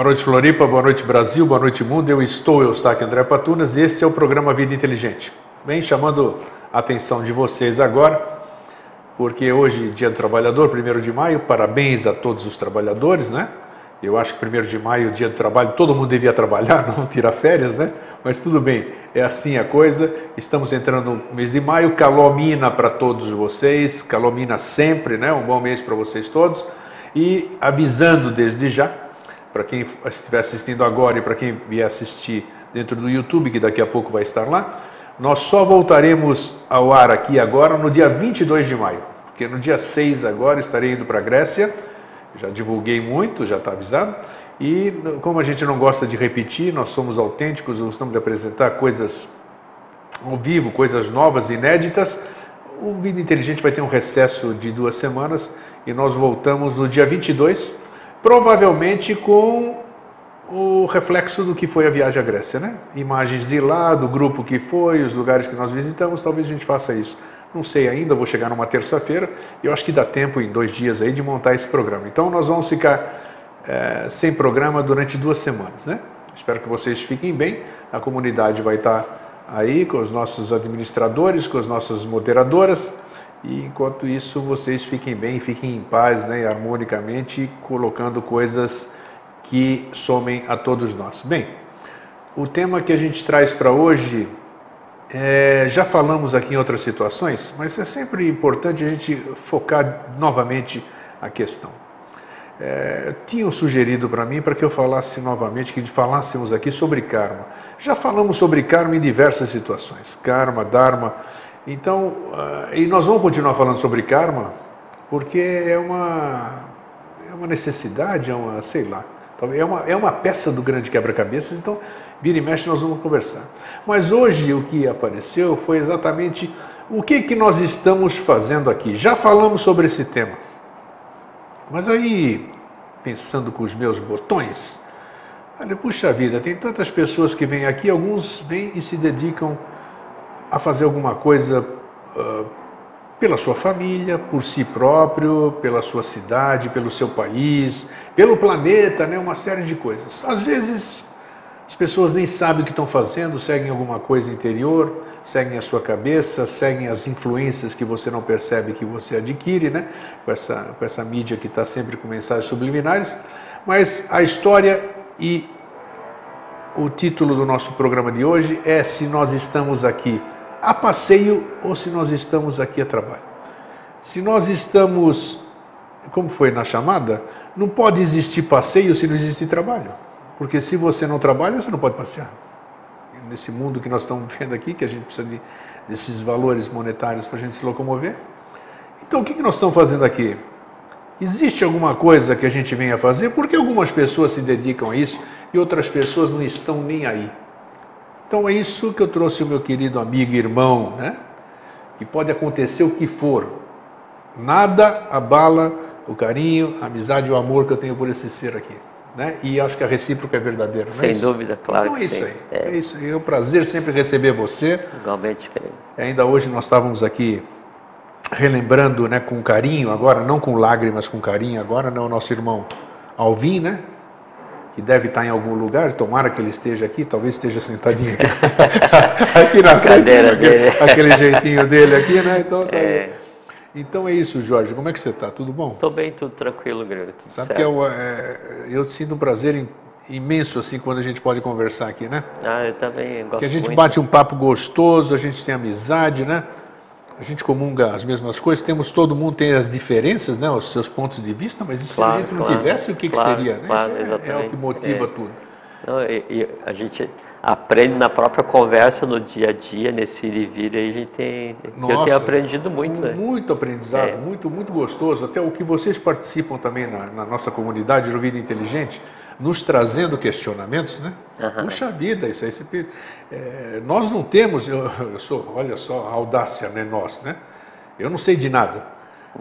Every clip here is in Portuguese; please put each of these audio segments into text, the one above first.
noite, Floripa, boa noite, Brasil, boa noite, mundo. Eu estou aqui, André Patunas, e este é o programa Vida Inteligente. Bem, chamando a atenção de vocês agora, porque hoje, Dia do Trabalhador, 1º de maio, parabéns a todos os trabalhadores, né? Eu acho que 1º de maio, Dia do Trabalho, todo mundo devia trabalhar, não tirar férias, né? Mas tudo bem, é assim a coisa. Estamos entrando no mês de maio, calomina para todos vocês, calomina sempre, né? Um bom mês para vocês todos. E avisando desde já, para quem estiver assistindo agora e para quem vier assistir dentro do YouTube, que daqui a pouco vai estar lá, nós só voltaremos ao ar aqui agora no dia 22 de maio, porque no dia 6 agora estarei indo para a Grécia, já divulguei muito, já está avisado, e como a gente não gosta de repetir, nós somos autênticos, gostamos de apresentar coisas ao vivo, coisas novas, inéditas. O Vida Inteligente vai ter um recesso de 2 semanas e nós voltamos no dia 22, provavelmente com o reflexo do que foi a viagem à Grécia, né? Imagens de lá, do grupo que foi, os lugares que nós visitamos, talvez a gente faça isso. Não sei ainda, vou chegar numa terça-feira e eu acho que dá tempo em 2 dias aí de montar esse programa. Então nós vamos ficar sem programa durante 2 semanas, né? Espero que vocês fiquem bem, a comunidade vai estar aí com os nossos administradores, com as nossas moderadoras, e enquanto isso vocês fiquem bem, fiquem em paz, né, harmonicamente, colocando coisas que somem a todos nós. Bem, o tema que a gente traz para hoje, já falamos aqui em outras situações, mas é sempre importante a gente focar novamente a questão. Tinham sugerido para mim para que eu falasse novamente, que falássemos aqui sobre karma. Já falamos sobre karma em diversas situações, karma, dharma. Então, e nós vamos continuar falando sobre karma, porque é uma necessidade, sei lá, é uma peça do grande quebra-cabeças, então vira e mexe nós vamos conversar. Mas hoje o que apareceu foi exatamente o que nós estamos fazendo aqui. Já falamos sobre esse tema, mas aí, pensando com os meus botões, olha, puxa vida, tem tantas pessoas que vêm aqui, alguns vêm e se dedicam a fazer alguma coisa pela sua família, por si próprio, pela sua cidade, pelo seu país, pelo planeta, né? Uma série de coisas. Às vezes as pessoas nem sabem o que estão fazendo, seguem alguma coisa interior, seguem a sua cabeça, seguem as influências que você não percebe que você adquire, né? Com essa mídia que está sempre com mensagens subliminares. Mas a história e o título do nosso programa de hoje é se nós estamos aqui a passeio ou se nós estamos aqui a trabalho. Se nós estamos, como foi na chamada, não pode existir passeio se não existir trabalho. Porque se você não trabalha, você não pode passear. Nesse mundo que nós estamos vendo aqui, que a gente precisa desses valores monetários para a gente se locomover. Então, o que nós estamos fazendo aqui? Existe alguma coisa que a gente venha fazer? Por que algumas pessoas se dedicam a isso e outras pessoas não estão nem aí? Então é isso que eu trouxe o meu querido amigo e irmão, né? Que pode acontecer o que for. Nada abala o carinho, a amizade e o amor que eu tenho por esse ser aqui. Né? E acho que a recíproca é verdadeira, não é isso? Sem dúvida, claro. Então é isso aí. É isso aí. É um prazer sempre receber você. Igualmente, Felipe. Ainda hoje nós estávamos aqui relembrando, né, com carinho, agora não com lágrimas, com carinho, agora não, o nosso irmão Alvin, né? Que deve estar em algum lugar, tomara que ele esteja aqui, talvez esteja sentadinho aqui na cadeira dele. Aquele jeitinho dele aqui, né? Então é isso, Jorge, como é que você está? Tudo bom? Estou bem, tudo tranquilo, Grego. Sabe que eu sinto um prazer imenso assim quando a gente pode conversar aqui, né? Eu também gosto muito. Que a gente bate um papo gostoso, a gente tem amizade, né? A gente comunga as mesmas coisas, todo mundo tem as diferenças, né, os seus pontos de vista, mas se a gente não tivesse, o que seria? Né? Isso é o que motiva tudo. Não, e a gente aprende na própria conversa, no dia a dia, nesse ir e vir, aí a gente eu tenho aprendido muito. Né? Muito aprendizado, muito gostoso, até o que vocês participam também na nossa comunidade do Vida Inteligente, nos trazendo questionamentos, né? Puxa vida, isso aí. Nós não temos, olha só a audácia, né, nós, né? Eu não sei de nada,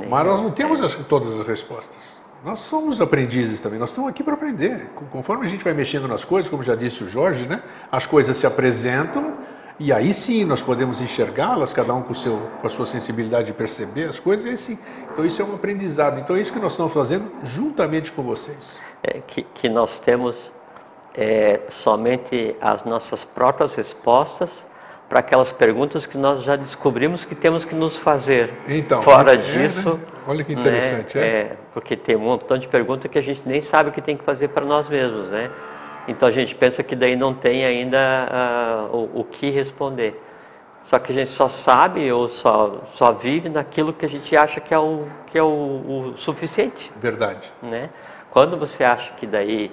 mas nós não temos todas as respostas. Nós somos aprendizes também, nós estamos aqui para aprender. Conforme a gente vai mexendo nas coisas, como já disse o Jorge, né? As coisas se apresentam e aí sim nós podemos enxergá-las, cada um com a sua sensibilidade de perceber as coisas, e aí sim. Então isso é um aprendizado. Então é isso que nós estamos fazendo juntamente com vocês. Que nós temos somente as nossas próprias respostas para aquelas perguntas que nós já descobrimos que temos que nos fazer. Então, fora disso, né? Olha que interessante, porque tem um montão de perguntas que a gente nem sabe o que tem que fazer para nós mesmos, né? Então a gente pensa que daí não tem ainda o que responder. Só que a gente só sabe ou só vive naquilo que a gente acha que é o suficiente. Verdade. Né? Quando você acha que daí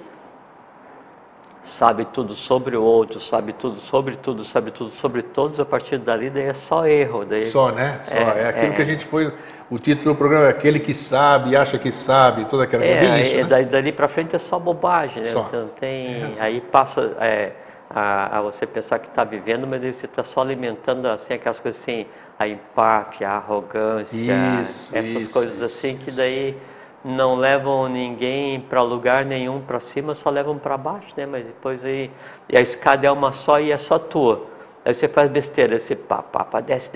sabe tudo sobre o outro, sabe tudo sobre tudo, sabe tudo sobre todos, a partir dali daí é só erro. Daí, só, né? Só. É aquilo que a gente foi... O título do programa é aquele que sabe, acha que sabe, toda aquela... isso, né? Dali para frente é só bobagem, né? Só. Então, aí passa a você pensar que está vivendo, mas você está só alimentando assim, aquelas coisas assim, a empáfia, a arrogância, essas coisas assim que daí não levam ninguém para lugar nenhum para cima, só levam para baixo, né? Mas depois aí, e a escada é uma só e é só tua. Aí você faz besteira, você desce.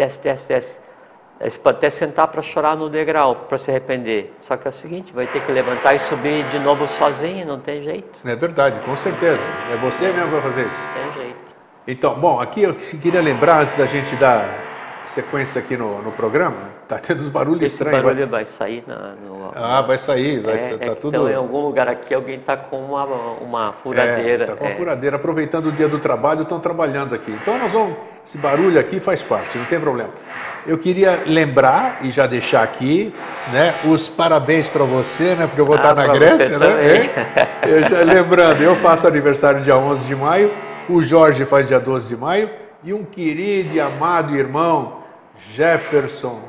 Aí você pode até sentar para chorar no degrau, para se arrepender. Só que é o seguinte, vai ter que levantar e subir de novo sozinho, não tem jeito. É verdade, com certeza. É você mesmo que vai fazer isso. Não tem jeito. Então, bom, aqui eu queria lembrar, antes da gente dar sequência aqui no programa, tá tendo uns barulhos estranhos. Esse barulho vai sair vai sair, tá tudo... Então, em algum lugar aqui, alguém está com uma furadeira. Está com uma furadeira, aproveitando o dia do trabalho, estão trabalhando aqui. Então, esse barulho aqui faz parte, não tem problema. Eu queria lembrar e já deixar aqui, né, os parabéns para você, né, porque eu vou estar na Grécia, né? Eu já lembrando, eu faço aniversário dia 11 de maio, o Jorge faz dia 12 de maio, e um querido e amado irmão, Jefferson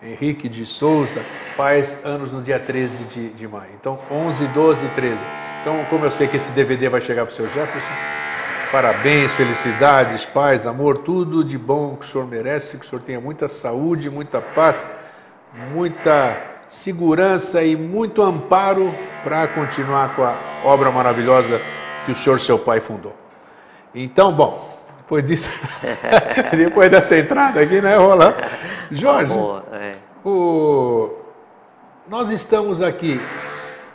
Henrique de Souza, faz anos no dia 13 de maio. Então, 11, 12 e 13. Então, como eu sei que esse DVD vai chegar para o seu Jefferson, parabéns, felicidades, paz, amor, tudo de bom que o senhor merece, que o senhor tenha muita saúde, muita paz, muita segurança e muito amparo para continuar com a obra maravilhosa que o senhor, seu pai, fundou. Então, bom, depois disso, depois dessa entrada aqui, né, Roland? Jorge, nós estamos aqui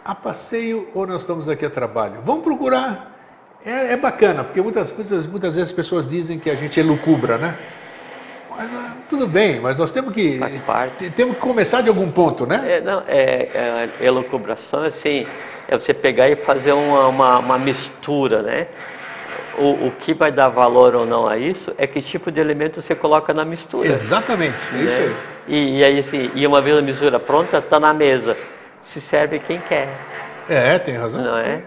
a passeio ou nós estamos aqui a trabalho? Vamos procurar. É bacana, porque muitas vezes as pessoas dizem que a gente elucubra, né? Mas, tudo bem, mas nós temos que começar de algum ponto, né? Elucubração, assim, é você pegar e fazer uma mistura, né? O que vai dar valor ou não a isso é que tipo de elemento você coloca na mistura. Exatamente, é isso aí. E aí, assim, uma vez a mistura pronta, está na mesa. Se serve quem quer. Tem razão. Não é?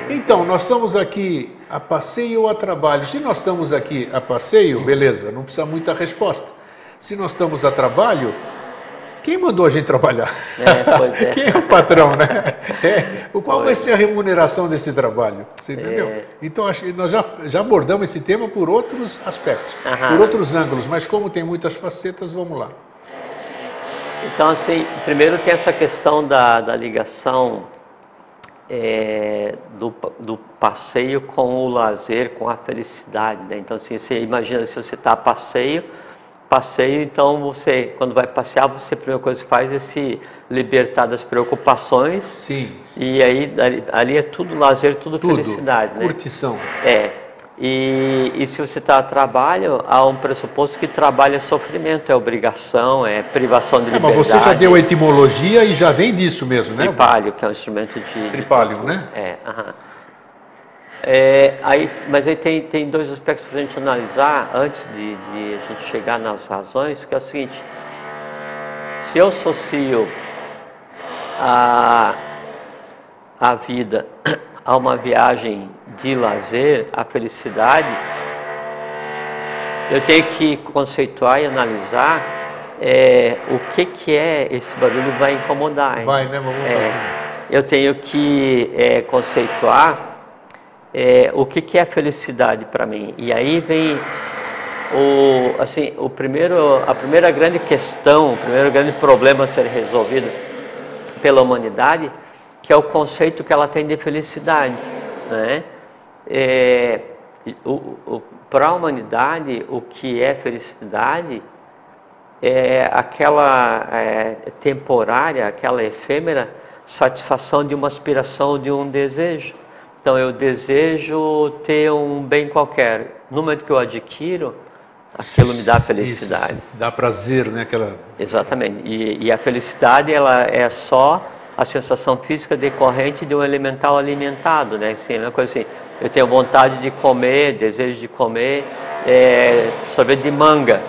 Então, nós estamos aqui a passeio ou a trabalho? Se nós estamos aqui a passeio, beleza, não precisa muita resposta. Se nós estamos a trabalho, quem mandou a gente trabalhar? Pois é. Quem é o patrão, né? Qual vai ser a remuneração desse trabalho? Você entendeu? Então, acho que nós já abordamos esse tema por outros aspectos, por outros ângulos, mas como tem muitas facetas, vamos lá. Então, assim, primeiro tem essa questão da ligação do passeio com o lazer, com a felicidade, né? Então, assim, você imagina, se você está a passeio, então você, quando vai passear, você, a primeira coisa que faz é se libertar das preocupações. Sim. E aí, ali é tudo lazer, tudo felicidade, né? Curtição. E se você está a trabalho, há um pressuposto que trabalho é sofrimento, é obrigação, é privação de liberdade. Mas você já deu a etimologia e já vem disso mesmo, né? Tripálio, que é um instrumento de... Tripálio, né? Mas aí tem dois aspectos para a gente analisar antes de a gente chegar nas razões, que é o seguinte: se eu associo a vida a uma viagem de lazer, a felicidade, eu tenho que conceituar e analisar o que é esse barulho vai incomodar. Vai, né? Vamos fazer. Eu tenho que conceituar o que é felicidade para mim. E aí vem a primeira grande questão, o primeiro grande problema a ser resolvido pela humanidade, que é o conceito que ela tem de felicidade, né? Para a humanidade, o que é felicidade é aquela temporária, aquela efêmera satisfação de uma aspiração, de um desejo. Então eu desejo ter um bem qualquer. No momento que eu adquiro, aquilo me dá felicidade. Isso, dá prazer, né? Exatamente. E a felicidade, ela é só a sensação física decorrente de um elemental alimentado, né? Assim, uma coisa assim, eu tenho vontade de comer, desejo de comer sorvete de manga,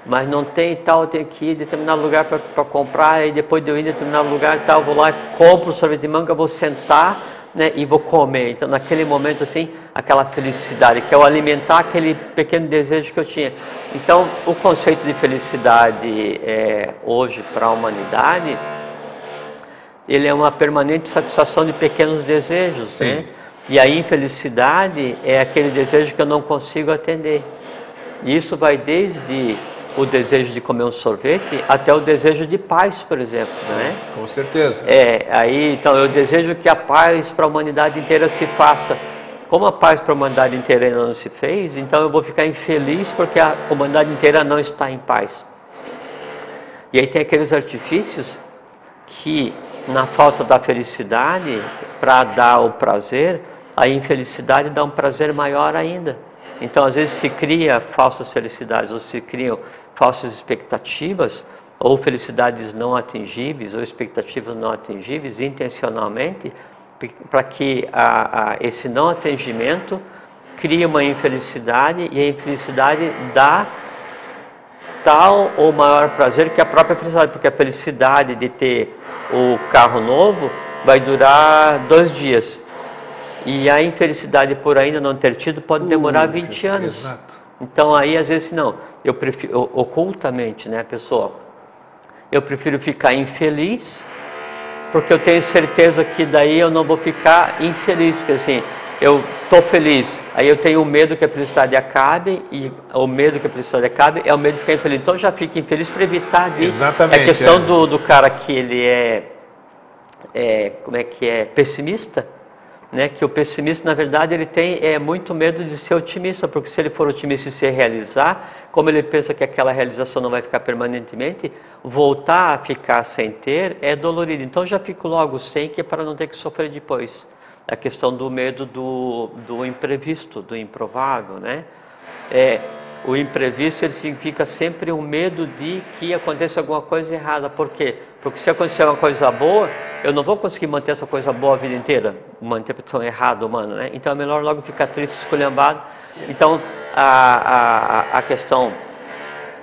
mas não tem tal, eu tenho que ir em determinado lugar para comprar, e depois de eu ir em determinado lugar tal, eu vou lá, compro o sorvete de manga, vou sentar, né, e vou comer. Então, naquele momento, assim, aquela felicidade, que é o alimentar aquele pequeno desejo que eu tinha. Então, o conceito de felicidade hoje para a humanidade, ele é uma permanente satisfação de pequenos desejos, né? E a infelicidade é aquele desejo que eu não consigo atender. E isso vai desde o desejo de comer um sorvete até o desejo de paz, por exemplo, né? Com certeza. Então eu desejo que a paz para a humanidade inteira se faça. Como a paz para a humanidade inteira ainda não se fez, então eu vou ficar infeliz porque a humanidade inteira não está em paz. E aí tem aqueles artifícios que, na falta da felicidade, para dar o prazer, a infelicidade dá um prazer maior ainda. Então, às vezes, se cria falsas felicidades, ou se criam falsas expectativas, ou felicidades não atingíveis, ou expectativas não atingíveis, intencionalmente, para que esse não atingimento crie uma infelicidade, e a infelicidade dá tal ou maior prazer que a própria felicidade, porque a felicidade de ter o carro novo vai durar 2 dias. E a infelicidade por ainda não ter tido pode demorar 20 anos. Exato. Então aí às vezes não, eu prefiro, ocultamente, né, pessoal, eu prefiro ficar infeliz, porque eu tenho certeza que daí eu não vou ficar infeliz, porque assim, eu estou feliz, aí eu tenho medo que a felicidade acabe, e o medo que a felicidade acabe é o medo de ficar infeliz. Então eu já fico infeliz para evitar de... Exatamente. É questão do cara que ele como é que é, pessimista, né? Que o pessimista, na verdade, ele tem muito medo de ser otimista, porque se ele for otimista e se realizar, como ele pensa que aquela realização não vai ficar permanentemente, voltar a ficar sem ter é dolorido. Então já fico logo sem, que é para não ter que sofrer depois. A questão do medo do imprevisto, do improvável, né? O imprevisto, ele significa sempre um medo de que aconteça alguma coisa errada. Por quê? Porque se acontecer uma coisa boa, eu não vou conseguir manter essa coisa boa a vida inteira, uma interpretação errada humana, né? Então é melhor logo ficar triste, esculhambado. Então a questão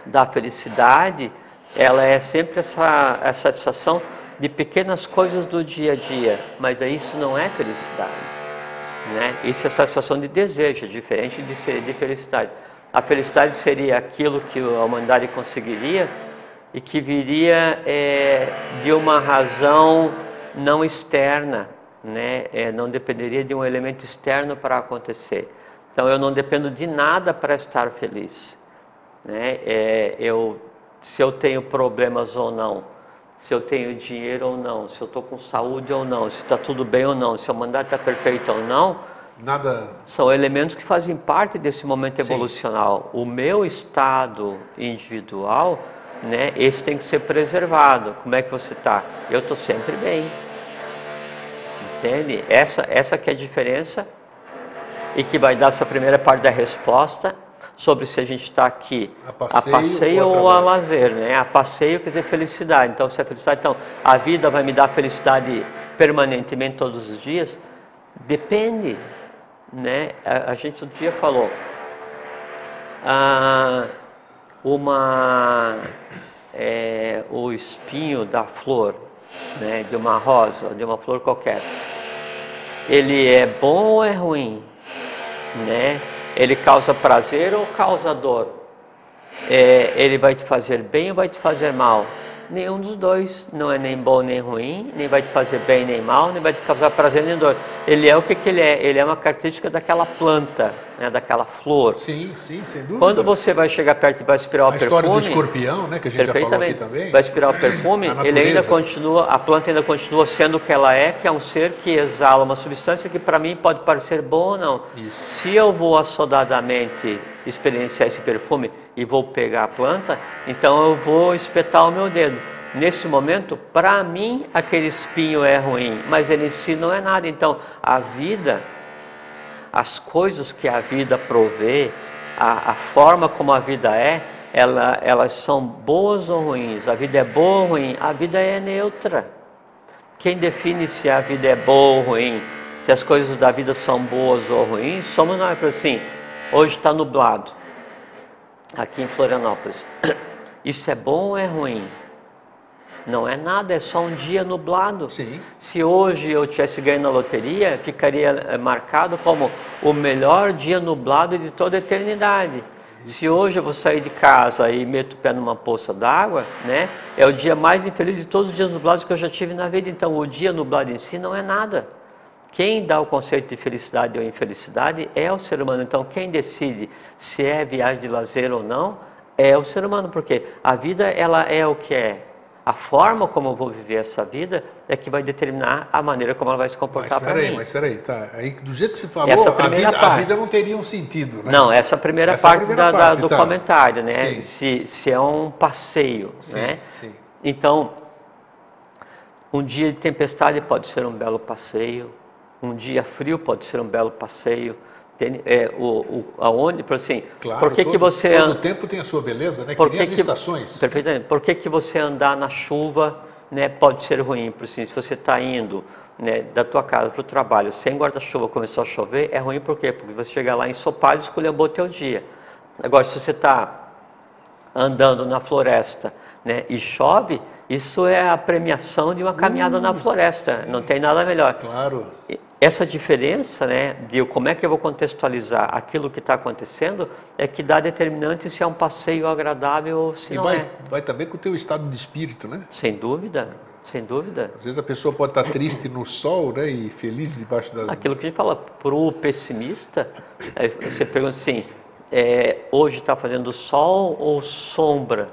da felicidade, ela é sempre essa satisfação de pequenas coisas do dia a dia, mas isso não é felicidade, né? Isso é satisfação de desejo, diferente de felicidade. A felicidade seria aquilo que a humanidade conseguiria e que viria de uma razão não externa, né? Não dependeria de um elemento externo para acontecer. Então eu não dependo de nada para estar feliz, né? Se eu tenho problemas ou não, se eu tenho dinheiro ou não, se eu estou com saúde ou não, se está tudo bem ou não, se a humanidade está perfeita ou não, são elementos que fazem parte desse momento evolucional. O meu estado individual, né, esse tem que ser preservado. Como é que você está? Eu estou sempre bem. Entende? Essa que é a diferença, e que vai dar essa primeira parte da resposta sobre se a gente está aqui a passeio ou a lazer, né? A passeio quer dizer felicidade. Então, se é felicidade, então a vida vai me dar felicidade permanentemente todos os dias? Depende, né? A gente outro dia falou o espinho da flor, né? De uma rosa, de uma flor qualquer, ele é bom ou é ruim, né? Ele causa prazer ou causa dor? Ele vai te fazer bem ou vai te fazer mal? Nenhum dos dois, não é nem bom nem ruim, nem vai te fazer bem nem mal, nem vai te causar prazer nem dor. Ele é o que ele é? Ele é uma característica daquela planta, né, daquela flor. Sim, sem dúvida. Quando você vai chegar perto e vai aspirar o perfume... A história do escorpião, né, que a gente já falou aqui também. Vai aspirar o perfume, ele ainda continua, a planta ainda continua sendo o que ela é, que é um ser que exala uma substância que para mim pode parecer boa ou não. Isso. Se eu vou assodadamente experienciar esse perfume e vou pegar a planta, então eu vou espetar o meu dedo. nesse momento, para mim, aquele espinho é ruim, mas ele em si não é nada. Então, a vida, as coisas que a vida provê, a forma como a vida é, elas são boas ou ruins? A vida é boa ou ruim? A vida é neutra. Quem define se a vida é boa ou ruim, se as coisas da vida são boas ou ruins, somos nós. Por assim, hoje está nublado, aqui em Florianópolis. Isso é bom ou é ruim? Não é nada, é só um dia nublado. Sim. Se hoje eu tivesse ganho na loteria, ficaria marcado como o melhor dia nublado de toda a eternidade. Isso. Se hoje eu vou sair de casa e meto o pé numa poça d'água, né, é o dia mais infeliz de todos os dias nublados que eu já tive na vida. Então, o dia nublado em si não é nada. Quem dá o conceito de felicidade ou infelicidade é o ser humano. Então, quem decide se é viagem de lazer ou não é o ser humano, porque a vida, ela é o que é. A forma como eu vou viver essa vida é que vai determinar a maneira como ela vai se comportar para mim. Mas espera aí, tá. Aí, do jeito que você falou, a vida não teria um sentido, né? Não, essa primeira parte do comentário, né? Se é um passeio, né? Sim. Então, um dia de tempestade pode ser um belo passeio, um dia frio pode ser um belo passeio. Aonde, assim, claro, por que você todo tempo tem a sua beleza, né? Que nem as estações. Perfeitamente. Por que você andar na chuva, né, pode ser ruim? Assim, se você está indo, né, da tua casa para o trabalho sem guarda-chuva, começou a chover, é ruim por quê? Porque você chegar lá ensopado e esculhambou o teu dia. Agora, se você está andando na floresta, né, e chove, isso é a premiação de uma caminhada na floresta. Sim. Não tem nada melhor. Claro. Essa diferença, né, de como é que eu vou contextualizar aquilo que está acontecendo, é que dá determinante se é um passeio agradável ou se não é. E vai também com o teu estado de espírito, né? Sem dúvida, sem dúvida. Às vezes a pessoa pode estar triste no sol, né, e feliz debaixo da... Aquilo que a gente fala, para o pessimista, você pergunta assim, hoje está fazendo sol ou sombra?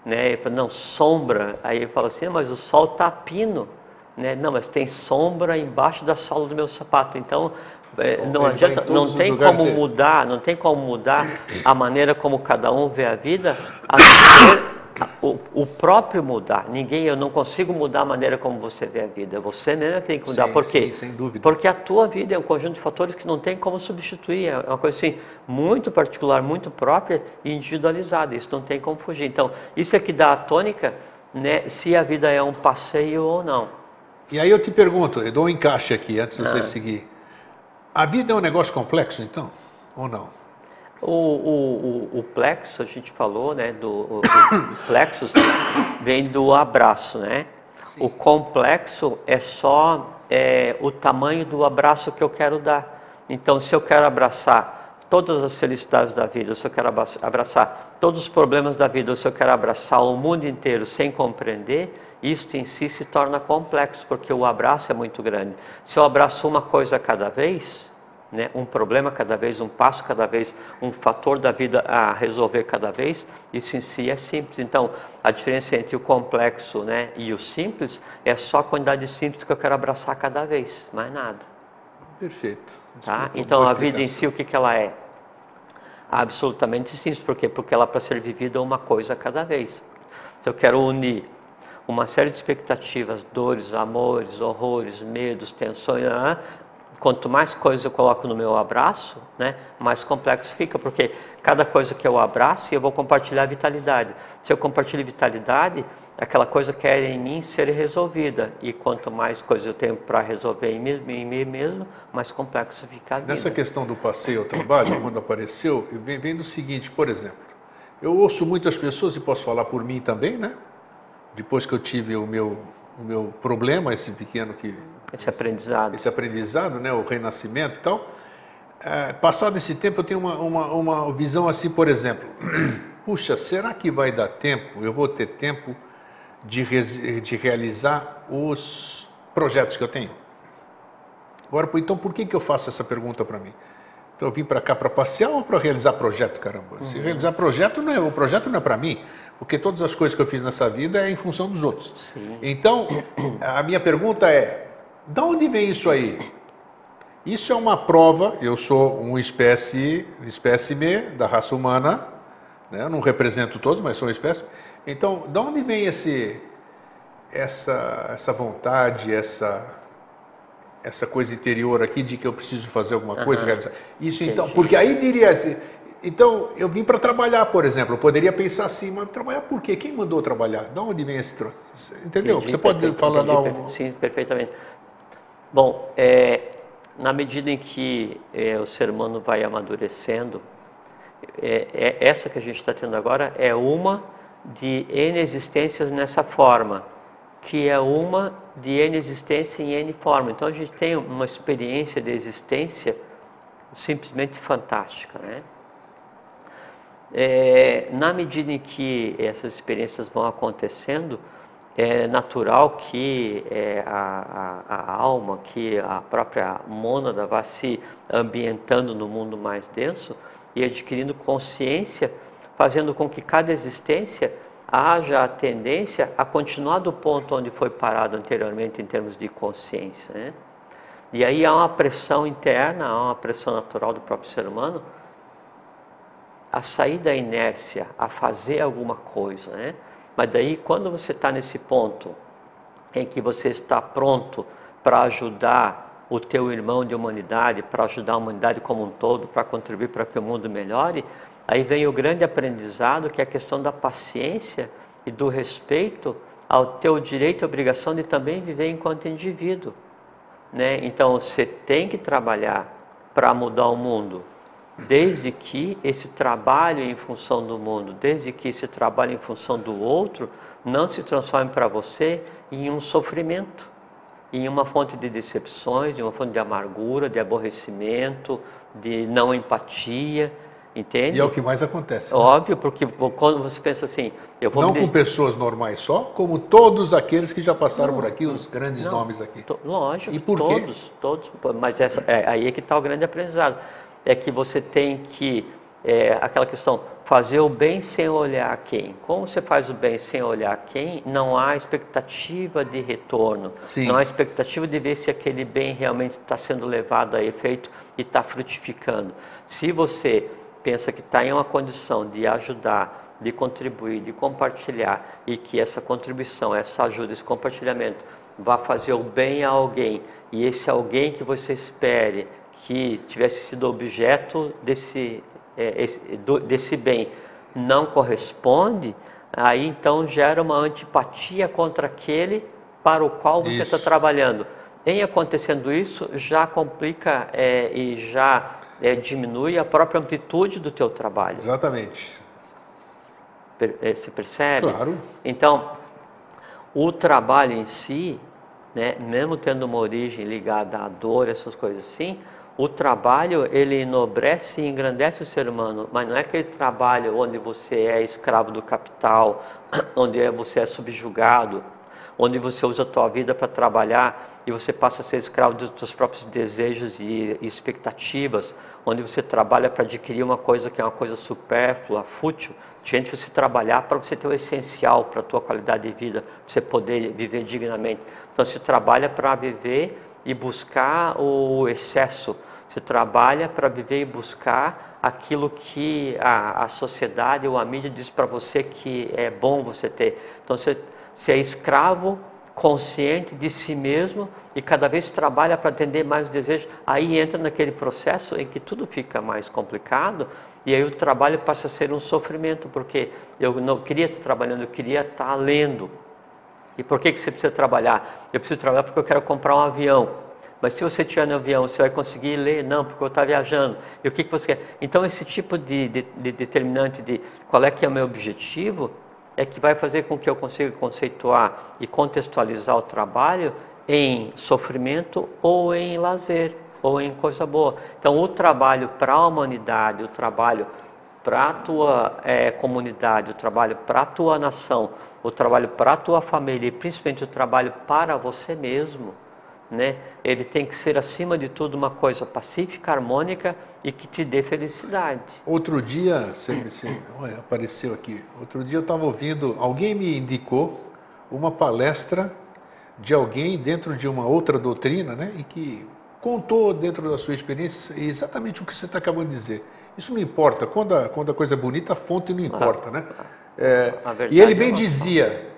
Né? Ele fala, não, sombra. Aí ele fala assim, mas o sol está a pino. Né? Não, mas tem sombra embaixo da sola do meu sapato. Então, não adianta, não tem como mudar a maneira como cada um vê a vida, a ser o próprio mudar. Eu não consigo mudar a maneira como você vê a vida. Você mesmo tem que mudar. Por quê? Sim, sem dúvida. Porque a tua vida é um conjunto de fatores que não tem como substituir. É uma coisa assim, muito particular, muito própria e individualizada. Isso não tem como fugir. Então, isso é que dá a tônica, né, se a vida é um passeio ou não. E aí eu te pergunto, eu dou um encaixe aqui antes de você seguir. A vida é um negócio complexo, então? Ou não? O plexo, a gente falou, né? O plexus vem do abraço, né? Sim. O complexo é só o tamanho do abraço que eu quero dar. Então, se eu quero abraçar todas as felicidades da vida, se eu quero abraçar todos os problemas da vida, se eu quero abraçar o mundo inteiro sem compreender, isso em si se torna complexo, porque o abraço é muito grande. Se eu abraço uma coisa cada vez, né, um problema cada vez, um passo cada vez, um fator da vida a resolver cada vez, isso em si é simples. Então, a diferença entre o complexo, né, e o simples é só a quantidade simples que eu quero abraçar cada vez, mais nada. Perfeito. Tá? Então, a vida em si, o que ela é? Absolutamente simples. Por quê? Porque ela, para ser vivida, é uma coisa a cada vez. Se eu quero unir uma série de expectativas, dores, amores, horrores, medos, tensões, quanto mais coisas eu coloco no meu abraço, né, mais complexo fica, porque cada coisa que eu abraço, eu vou compartilhar vitalidade. Se eu compartilho vitalidade, aquela coisa quer em mim ser resolvida, e quanto mais coisas eu tenho para resolver em mim mesmo, mais complexo fica a vida. Nessa questão do passeio ao trabalho, quando apareceu, vem do seguinte, por exemplo, eu ouço muitas pessoas, e posso falar por mim também, né? Depois que eu tive o meu problema, esse aprendizado, né, o renascimento e tal, passado esse tempo eu tenho uma visão assim, por exemplo, puxa, será que vai dar tempo, eu vou ter tempo de realizar os projetos que eu tenho? Agora, então por que eu faço essa pergunta para mim? Então eu vim para cá para passear ou para realizar projeto, caramba? Se realizar projeto, o projeto não é para mim, porque todas as coisas que eu fiz nessa vida é em função dos outros. Sim. Então, a minha pergunta é, de onde vem isso aí? Isso é uma prova, eu sou um espécime da raça humana, né? Eu não represento todos, mas sou uma espécie. Então, de onde vem essa vontade, essa coisa interior aqui de que eu preciso fazer alguma coisa. Isso então, porque aí diria assim, então eu vim para trabalhar, por exemplo, eu poderia pensar assim, mas trabalhar por quê? Quem mandou trabalhar? De onde vem esse troço? Entendeu? Você pode falar da... Sim, perfeitamente. Bom, na medida em que o ser humano vai amadurecendo, essa que a gente está tendo agora é uma de N existências nessa forma, que é uma de N existência em N forma. Então a gente tem uma experiência de existência simplesmente fantástica, né? Na medida em que essas experiências vão acontecendo, é natural que a alma, que a própria mônada vá se ambientando no mundo mais denso e adquirindo consciência, fazendo com que cada existência haja a tendência a continuar do ponto onde foi parado anteriormente em termos de consciência, né? E aí há uma pressão interna, há uma pressão natural do próprio ser humano a sair da inércia, a fazer alguma coisa, né? Mas daí quando você está nesse ponto em que você está pronto para ajudar o teu irmão de humanidade, para ajudar a humanidade como um todo, para contribuir para que o mundo melhore, aí vem o grande aprendizado, que é a questão da paciência e do respeito ao teu direito e obrigação de também viver enquanto indivíduo, né? Então você tem que trabalhar para mudar o mundo, desde que esse trabalho em função do mundo, desde que esse trabalho em função do outro não se transforme para você em um sofrimento, em uma fonte de decepções, em uma fonte de amargura, de aborrecimento, de não empatia, entende? E é o que mais acontece. Óbvio, porque quando você pensa assim... Não com pessoas normais só, como todos aqueles que já passaram por aqui, os grandes nomes aqui. Lógico, e por quê? Todos, mas aí é que está o grande aprendizado. É que você tem que, aquela questão, fazer o bem sem olhar quem. Como você faz o bem sem olhar quem, não há expectativa de retorno. Sim. Não há expectativa de ver se aquele bem realmente está sendo levado a efeito e está frutificando. Se você pensa que está em uma condição de ajudar, de contribuir, de compartilhar, e que essa contribuição, essa ajuda, esse compartilhamento vai fazer o bem a alguém, e esse alguém que você espere que tivesse sido objeto desse bem não corresponde, aí então gera uma antipatia contra aquele para o qual você está trabalhando. Em acontecendo isso, já complica e já diminui a própria amplitude do teu trabalho. Exatamente. Você percebe? Claro. Então, o trabalho em si, né, mesmo tendo uma origem ligada à dor, essas coisas assim, o trabalho, ele enobrece e engrandece o ser humano, mas não é aquele trabalho onde você é escravo do capital, onde você é subjugado, onde você usa a tua vida para trabalhar e você passa a ser escravo dos teus próprios desejos e expectativas, onde você trabalha para adquirir uma coisa que é uma coisa supérflua, fútil, diante de você trabalhar para você ter o essencial para a tua qualidade de vida, para você poder viver dignamente. Então você trabalha para viver e buscar o excesso, você trabalha para viver e buscar aquilo que a sociedade ou a mídia diz para você que é bom você ter. Então você é escravo consciente de si mesmo e cada vez trabalha para atender mais os desejos. Aí entra naquele processo em que tudo fica mais complicado e aí o trabalho passa a ser um sofrimento, porque eu não queria estar trabalhando, eu queria estar lendo. E por que você precisa trabalhar? Eu preciso trabalhar porque eu quero comprar um avião. Mas se você estiver no avião, você vai conseguir ler? Não, porque eu estou viajando. E o que você quer? Então esse tipo de determinante de qual é que é o meu objetivo é que vai fazer com que eu consiga conceituar e contextualizar o trabalho em sofrimento ou em lazer, ou em coisa boa. Então o trabalho para a humanidade, o trabalho para a tua comunidade, o trabalho para a tua nação, o trabalho para a tua família e principalmente o trabalho para você mesmo, né? Ele tem que ser acima de tudo uma coisa pacífica, harmônica e que te dê felicidade. Outro dia, olha, apareceu aqui, outro dia eu estava ouvindo, alguém me indicou uma palestra de alguém dentro de uma outra doutrina, né? E que contou dentro da sua experiência exatamente o que você está acabando de dizer. Isso não importa, quando a coisa é bonita, a fonte não importa, né? E ele bem dizia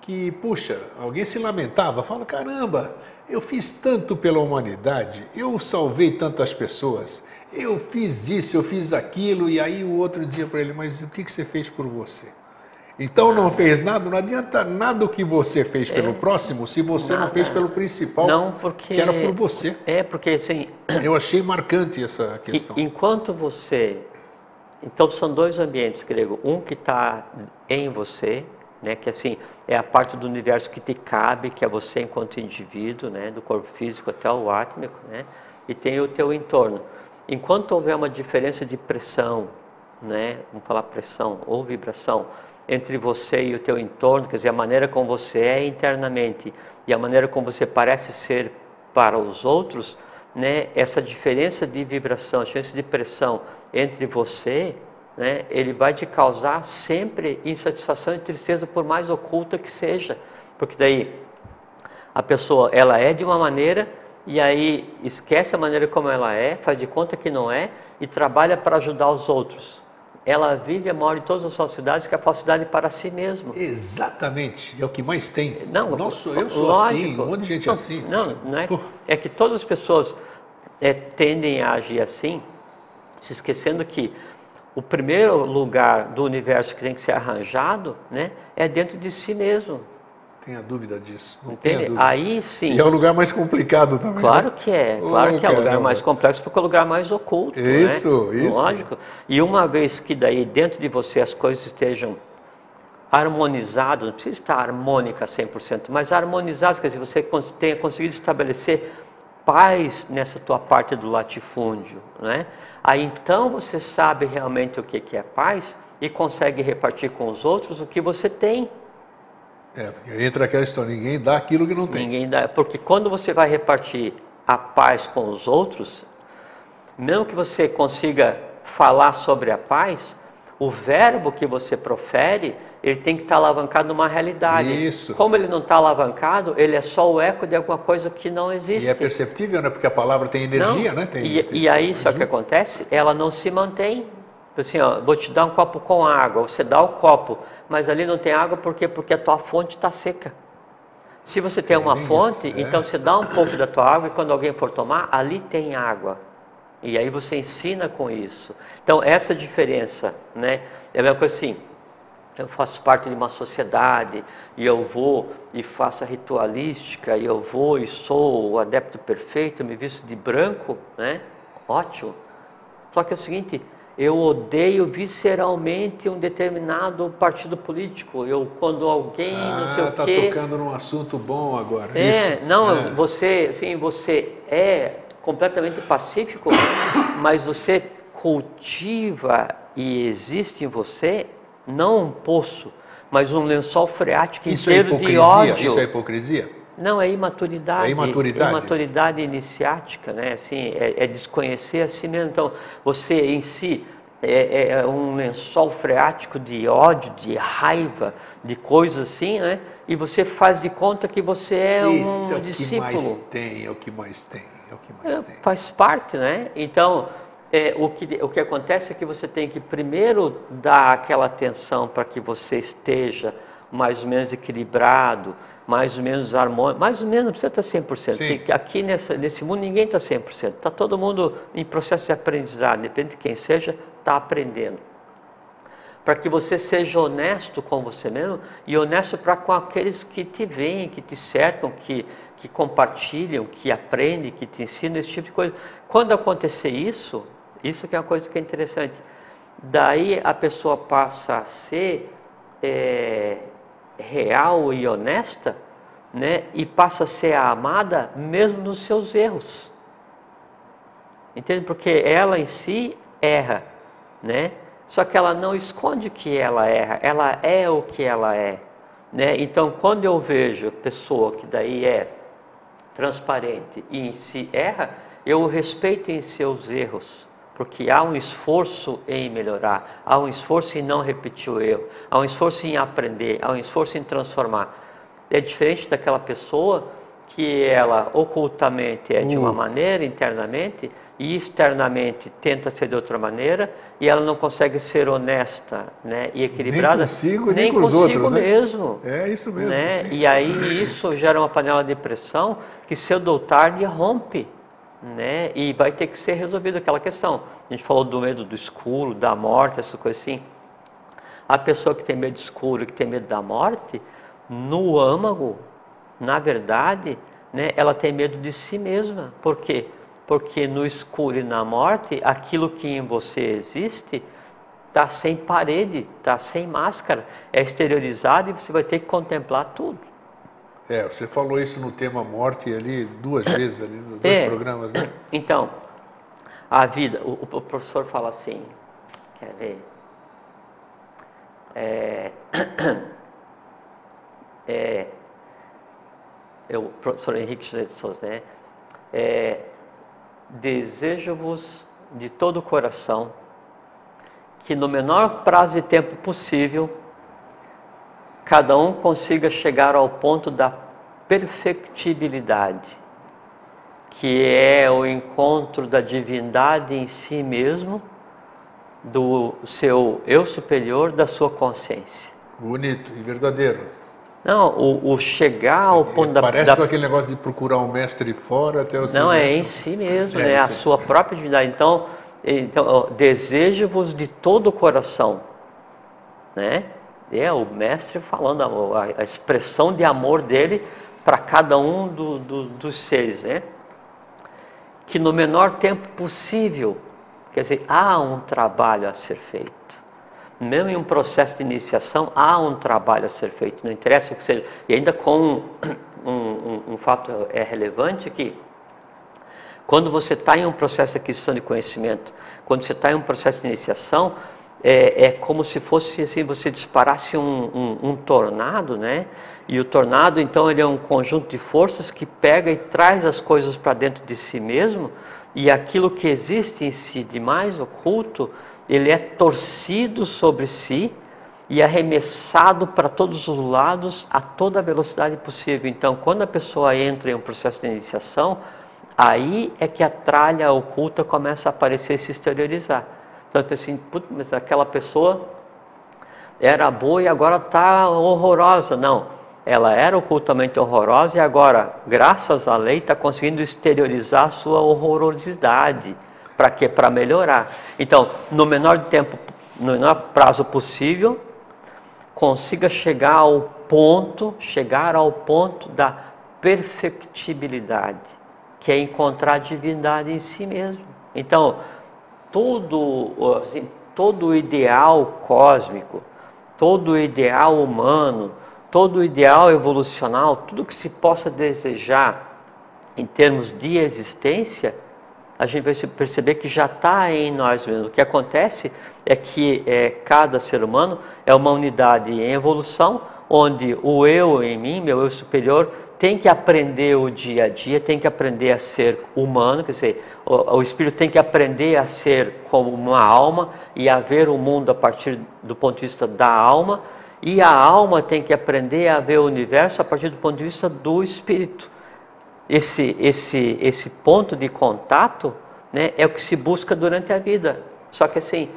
que, puxa, alguém se lamentava, fala, caramba, eu fiz tanto pela humanidade, eu salvei tantas pessoas, eu fiz isso, eu fiz aquilo, e aí o outro dizia para ele, mas o que você fez por você? Então não fez nada, não adianta nada o que você fez pelo próximo se você não fez pelo principal, que era por você. Porque assim... Eu achei marcante essa questão. Enquanto você... Então são dois ambientes, grego, um que está em você, né, que assim, é a parte do universo que te cabe, que é você enquanto indivíduo, né, do corpo físico até o átmico, né, e tem o teu entorno. Enquanto houver uma diferença de pressão, né, vamos falar pressão ou vibração, entre você e o teu entorno, quer dizer, a maneira como você é internamente e a maneira como você parece ser para os outros, né, essa diferença de vibração, a diferença de pressão entre você, né, ele vai te causar sempre insatisfação e tristeza, por mais oculta que seja, porque daí a pessoa, ela é de uma maneira e aí esquece a maneira como ela é, faz de conta que não é e trabalha para ajudar os outros. Ela vive a maior de todas as falsidades, que é a falsidade para si mesmo. Exatamente, é o que mais tem. Não, nossa, eu sou lógico, assim, um monte de gente não, assim. Não é, é que todas as pessoas tendem a agir assim, se esquecendo que o primeiro lugar do universo que tem que ser arranjado, né, é dentro de si mesmo. Tenha dúvida disso, não tenha dúvida. Aí sim. E é o lugar mais complicado também. Claro que é, claro que é o lugar mais complexo, porque é o lugar mais oculto. Isso, né? isso. Lógico. E uma vez que daí dentro de você as coisas estejam harmonizadas, não precisa estar harmônica 100%, mas harmonizadas, quer dizer, você tenha conseguido estabelecer paz nessa tua parte do latifúndio, né? Aí então você sabe realmente o que é paz e consegue repartir com os outros o que você tem. Porque entra aquela história, ninguém dá aquilo que não tem. Ninguém dá, porque quando você vai repartir a paz com os outros, mesmo que você consiga falar sobre a paz, o verbo que você profere, ele tem que estar alavancado numa realidade. Isso. Como ele não está alavancado, ele é só o eco de alguma coisa que não existe. E é perceptível, né? Porque a palavra tem energia, não. né? E aí, só que acontece, ela não se mantém. Assim, ó, vou te dar um copo com água, você dá o copo, mas ali não tem água porque a tua fonte está seca. Se você tem uma fonte, então você dá um pouco da tua água e quando alguém for tomar, ali tem água. E aí você ensina com isso. Então essa diferença, né? É a mesma coisa assim, eu faço parte de uma sociedade e eu vou e faço a ritualística e eu vou e sou o adepto perfeito, me visto de branco, né? Ótimo. Só que é o seguinte, eu odeio visceralmente um determinado partido político. Quando alguém, não sei o quê... Está tocando num assunto bom agora. Você, assim, você é completamente pacífico, mas você cultiva e existe em você, não um poço, mas um lençol freático inteiro de ódio. Isso é hipocrisia? Não, é imaturidade. É imaturidade. É imaturidade iniciática, né? Assim, é desconhecer a si mesmo. Então, você em si é um lençol freático de ódio, de raiva, de coisas assim, né? E você faz de conta que você é um discípulo. É o que mais tem. Faz parte, né? Então, o que acontece é que você tem que primeiro dar aquela atenção para que você esteja mais ou menos equilibrado, mais ou menos harmônico, mais ou menos, não precisa estar 100%. Porque aqui nesse mundo ninguém está 100%. Está todo mundo em processo de aprendizado, depende de quem seja, está aprendendo. Para que você seja honesto com você mesmo e honesto para com aqueles que te veem, que te cercam, que compartilham, que aprendem, que te ensinam, esse tipo de coisa. Quando acontecer isso que é uma coisa que é interessante. Daí a pessoa passa a ser real e honesta, né? E passa a ser amada mesmo nos seus erros. Entende? Porque ela em si erra, né? Só que ela não esconde que ela erra, ela é o que ela é, né? Então, quando eu vejo pessoa que daí é transparente e em si erra, eu o respeito em seus erros, porque há um esforço em melhorar, há um esforço em não repetir o erro, há um esforço em aprender, há um esforço em transformar. É diferente daquela pessoa que ela ocultamente é de uma maneira, internamente, e externamente tenta ser de outra maneira, e ela não consegue ser honesta, né, e equilibrada. Nem consigo, nem com os outros, né? Mesmo. É isso mesmo. Né? E aí isso gera uma panela de pressão que cedo ou tarde rompe, né? E vai ter que ser resolvida aquela questão. A gente falou do medo do escuro, da morte, essas coisas assim. A pessoa que tem medo do escuro, que tem medo da morte, no âmago, na verdade, né, ela tem medo de si mesma. Por quê? Porque no escuro e na morte, aquilo que em você existe está sem parede, está sem máscara, é exteriorizado e você vai ter que contemplar tudo. Você falou isso no tema morte ali 2 vezes, ali, nos 2 programas, né? Então, a vida, o professor fala assim, quer ver? O professor Henrique José de Souza, né? Desejo-vos de todo o coração que no menor prazo de tempo possível cada um consiga chegar ao ponto da perfectibilidade, que é o encontro da divindade em si mesmo, do seu eu superior, da sua consciência. Bonito e verdadeiro. Não, o chegar ao ponto da... Parece com aquele negócio de procurar um mestre fora até o... Não, é em si mesmo, né? A sua própria divindade. Então desejo-vos de todo o coração, né? É o mestre falando a expressão de amor dele para cada um dos seres, né? Que no menor tempo possível, quer dizer, há um trabalho a ser feito. Mesmo em um processo de iniciação, há um trabalho a ser feito, não interessa o que seja. E ainda com um fato relevante que, quando você está em um processo de aquisição de conhecimento, quando você está em um processo de iniciação, é como se fosse assim, você disparasse um tornado, né? E o tornado, então, ele é um conjunto de forças que pega e traz as coisas para dentro de si mesmo, e aquilo que existe em si de mais oculto, ele é torcido sobre si e arremessado para todos os lados a toda a velocidade possível. Então, quando a pessoa entra em um processo de iniciação, aí é que a tralha oculta começa a aparecer e se exteriorizar. Então, eu pensei, mas aquela pessoa era boa e agora está horrorosa. Não, ela era ocultamente horrorosa e agora, graças à lei, está conseguindo exteriorizar a sua horrorosidade. Para quê? Para melhorar. Então, no menor tempo, no menor prazo possível, consiga chegar ao ponto da perfectibilidade, que é encontrar a divindade em si mesmo. Então, todo o ideal cósmico, todo o ideal humano, todo o ideal evolucional, tudo que se possa desejar em termos de existência, a gente vai perceber que já está em nós mesmos. O que acontece é que cada ser humano é uma unidade em evolução, onde o eu em mim, meu eu superior, tem que aprender o dia a dia, tem que aprender a ser humano, quer dizer, o espírito tem que aprender a ser como uma alma e a ver o mundo a partir do ponto de vista da alma, e a alma tem que aprender a ver o universo a partir do ponto de vista do espírito. Esse ponto de contato, né, é o que se busca durante a vida. Só que assim,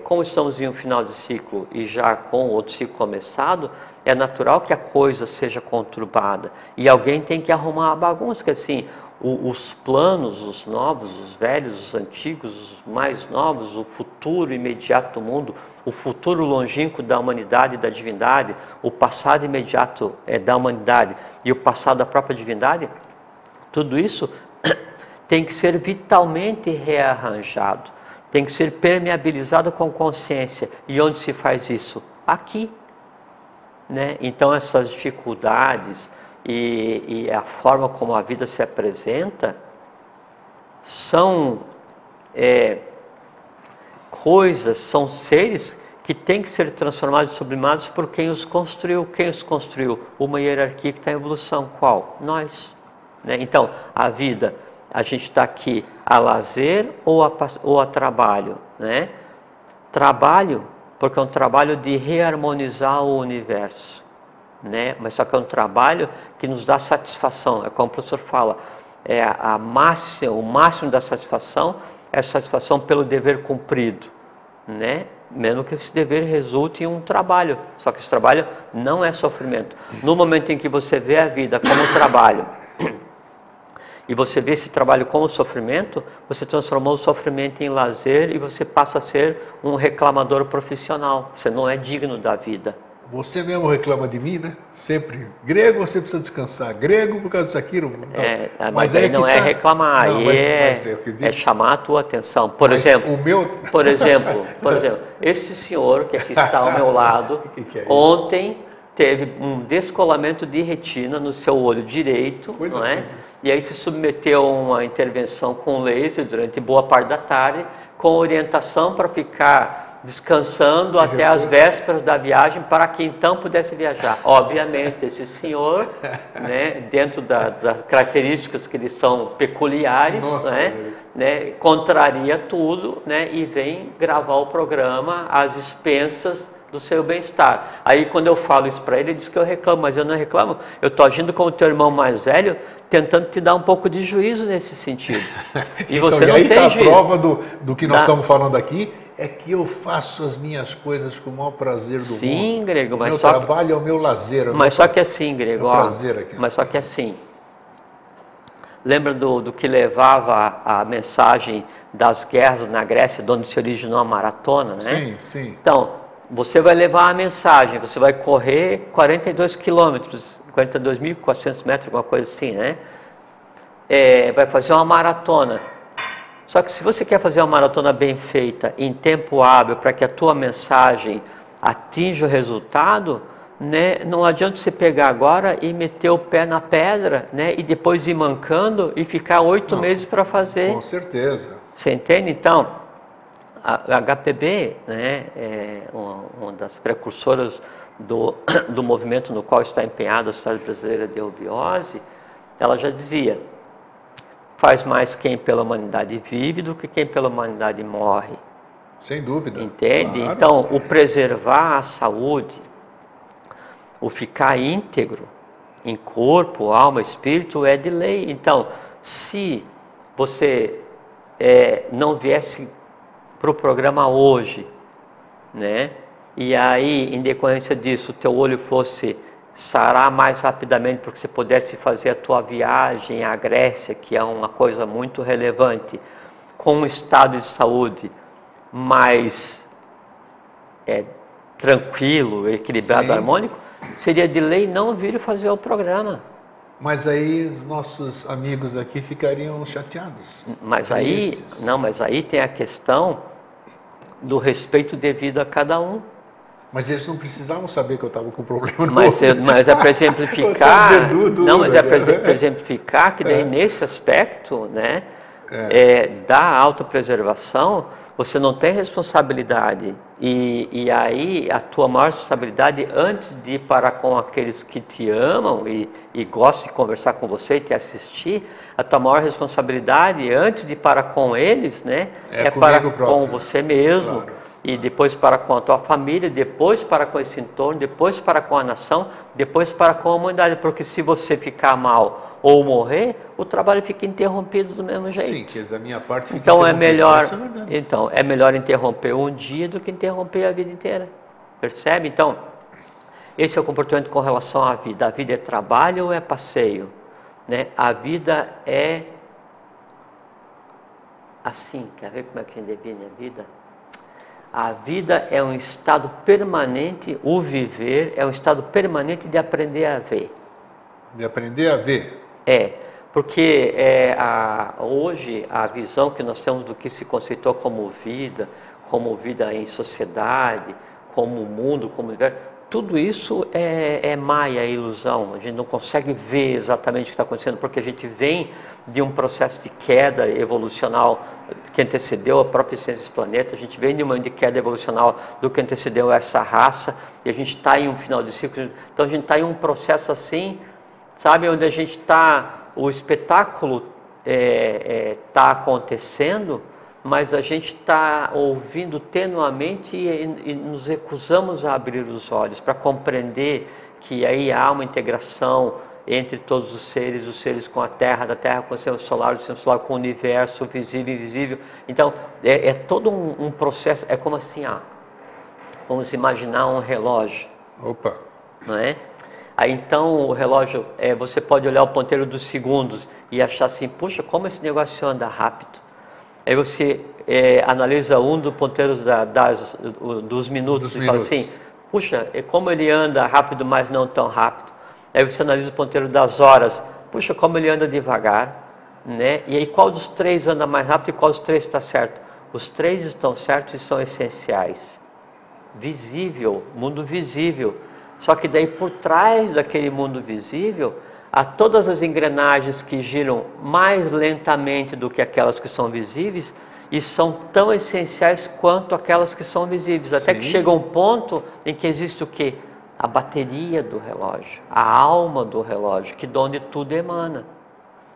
como estamos em um final de ciclo e já com outro ciclo começado, é natural que a coisa seja conturbada e alguém tem que arrumar a bagunça, que assim, os planos, os novos, os velhos, os antigos, os mais novos, o futuro imediato do mundo, o futuro longínquo da humanidade e da divindade, o passado imediato da humanidade e o passado da própria divindade, tudo isso tem que ser vitalmente rearranjado, tem que ser permeabilizado com consciência. E onde se faz isso? Aqui, né? Então essas dificuldades e a forma como a vida se apresenta são coisas, são seres que têm que ser transformados e sublimados por quem os construiu. Quem os construiu? Uma hierarquia que está em evolução. Qual? Nós. Né? Então, a vida, a gente está aqui a lazer ou a trabalho? Né? Trabalho, porque é um trabalho de reharmonizar o universo. né? Mas só que é um trabalho que nos dá satisfação. É como o professor fala, o máximo da satisfação é a satisfação pelo dever cumprido, né? Mesmo que esse dever resulte em um trabalho. Só que esse trabalho não é sofrimento. No momento em que você vê a vida como trabalho e você vê esse trabalho como sofrimento, você transformou o sofrimento em lazer e você passa a ser um reclamador profissional. Você não é digno da vida. Você mesmo reclama de mim, né? Sempre. Grego, você precisa descansar. Grego, por causa disso aqui. Mas aí não é reclamar, não, aí é chamar a tua atenção. Por exemplo, esse senhor que aqui está ao meu lado, ontem teve um descolamento de retina no seu olho direito, não é? E aí se submeteu a uma intervenção com laser durante boa parte da tarde, com orientação para ficar descansando até as vésperas da viagem, para que então pudesse viajar. Obviamente, esse senhor, né, dentro das características que lhe são peculiares, né, contraria tudo, né, e vem gravar o programa às expensas do seu bem-estar. Aí quando eu falo isso para ele diz que eu reclamo, mas eu não reclamo, eu estou agindo como teu irmão mais velho, tentando te dar um pouco de juízo nesse sentido. E então, você não tem tá juízo. A prova do que nós estamos falando aqui é que eu faço as minhas coisas com o maior prazer do mundo. Sim, Grego, mas meu trabalho é o meu lazer. Mas só que assim, Grego, aqui. Mas só que assim, lembra do que levava a mensagem das guerras na Grécia, de onde se originou a maratona, né? Sim, sim. Então, você vai levar a mensagem, você vai correr 42 quilômetros, 42.400 metros, alguma coisa assim, né? Vai fazer uma maratona. Só que se você quer fazer uma maratona bem feita, em tempo hábil, para que a tua mensagem atinja o resultado, né, não adianta você pegar agora e meter o pé na pedra, né, e depois ir mancando e ficar 8 meses para fazer. Com certeza. Você entende? Então, a HPB, né, é uma das precursoras do movimento no qual está empenhada a Sociedade Brasileira de Eubiose, ela já dizia: faz mais quem pela humanidade vive do que quem pela humanidade morre. Sem dúvida. Entende? Claro. Então, o preservar a saúde, o ficar íntegro em corpo, alma, espírito, é de lei. Então, se você não viesse para o programa hoje, né? E aí, em decorrência disso, o teu olho fosse sarar mais rapidamente, porque você pudesse fazer a tua viagem à Grécia, que é uma coisa muito relevante, com um estado de saúde mais tranquilo, equilibrado, sim, harmônico, seria de lei não vir fazer o programa. Mas aí os nossos amigos aqui ficariam chateados. Mas aí tem a questão do respeito devido a cada um. Mas eles não precisavam saber que eu estava com problema no mas é para exemplificar. Mas é para exemplificar que daí nesse aspecto, né, da autopreservação, você não tem responsabilidade. E aí a tua maior responsabilidade, antes de ir para com aqueles que te amam e gostam de conversar com você e te assistir, a tua maior responsabilidade, antes de ir para com eles, né, é para com você mesmo. Claro. E depois para com a tua família, depois para com esse entorno, depois para com a nação, depois para com a humanidade. Porque se você ficar mal ou morrer, o trabalho fica interrompido do mesmo jeito. Sim, quer dizer, a minha parte fica então é melhor interromper um dia do que interromper a vida inteira. Percebe? Então, esse é o comportamento com relação à vida. A vida é trabalho ou é passeio? Né? A vida é assim. Quer ver como é que a gente define a vida? A vida é um estado permanente, o viver é um estado permanente de aprender a ver. De aprender a ver? Porque hoje a visão que nós temos do que se conceitou como vida em sociedade, como mundo, como universo, tudo isso é maia, é ilusão. A gente não consegue ver exatamente o que está acontecendo, porque a gente vem de um processo de queda evolucional que antecedeu a própria existência desse planeta, a gente vem de uma queda evolucional do que antecedeu essa raça, e a gente está em um final de ciclo. Então a gente está em um processo assim, sabe, onde a gente está, o espetáculo está acontecendo, mas a gente está ouvindo tenuamente e nos recusamos a abrir os olhos para compreender que aí há uma integração entre todos os seres com a Terra, da Terra com o sistema solar, do sistema solar com o universo, visível e invisível. Então, é todo um processo, é como assim, vamos imaginar um relógio. Opa! Não é? Aí então o relógio, você pode olhar o ponteiro dos segundos e achar assim, puxa, como esse negócio anda rápido. Aí você analisa um dos ponteiros dos minutos e fala assim, puxa, como ele anda rápido, mas não tão rápido. Aí você analisa o ponteiro das horas, puxa, como ele anda devagar, né? E aí qual dos três anda mais rápido e qual dos três está certo? Os três estão certos e são essenciais. Visível, mundo visível. Só que daí por trás daquele mundo visível, há todas as engrenagens que giram mais lentamente do que aquelas que são visíveis e são tão essenciais quanto aquelas que são visíveis. Até que chega um ponto em que existe o quê? A bateria do relógio, a alma do relógio, de onde tudo emana.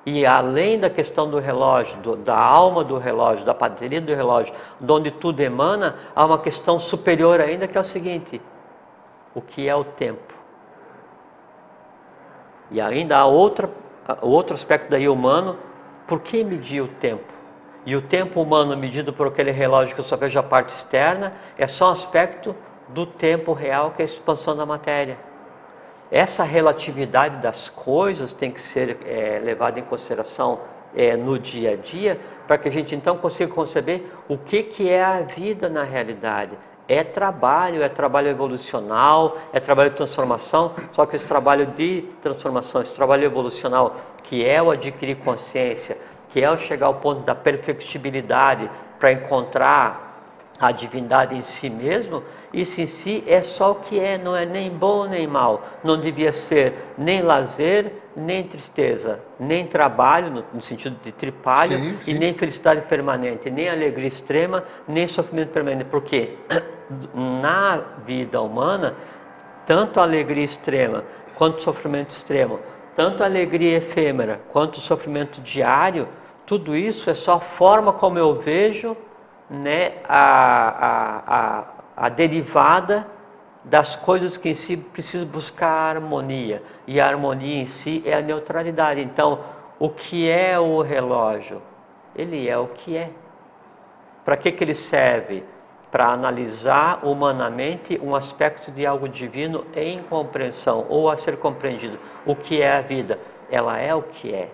E além da questão do relógio, da alma do relógio, da bateria do relógio, de onde tudo emana, há uma questão superior ainda, que é o seguinte: o que é o tempo? E ainda há outro aspecto daí humano. Por que medir o tempo? E o tempo humano medido por aquele relógio que eu só vejo a parte externa é só um aspecto do tempo real, que é a expansão da matéria. Essa relatividade das coisas tem que ser levada em consideração no dia a dia, para que a gente então consiga conceber o que é a vida na realidade. É trabalho evolucional, é trabalho de transformação, só que esse trabalho de transformação, esse trabalho evolucional, que é o adquirir consciência, que é o chegar ao ponto da perfectibilidade para encontrar a divindade em si mesmo, isso em si é só o que é, não é nem bom nem mal, não devia ser nem lazer, nem tristeza, nem trabalho, no sentido de tripalho, e nem felicidade permanente, nem alegria extrema, nem sofrimento permanente, porque na vida humana, tanto a alegria extrema, quanto o sofrimento extremo, tanto a alegria efêmera, quanto o sofrimento diário, tudo isso é só a forma como eu vejo, né, a derivada das coisas que em si precisam buscar a harmonia, e a harmonia em si é a neutralidade. Então, o que é o relógio? Ele é o que é. Para que ele serve? Para analisar humanamente um aspecto de algo divino em compreensão, ou a ser compreendido. O que é a vida? Ela é o que é.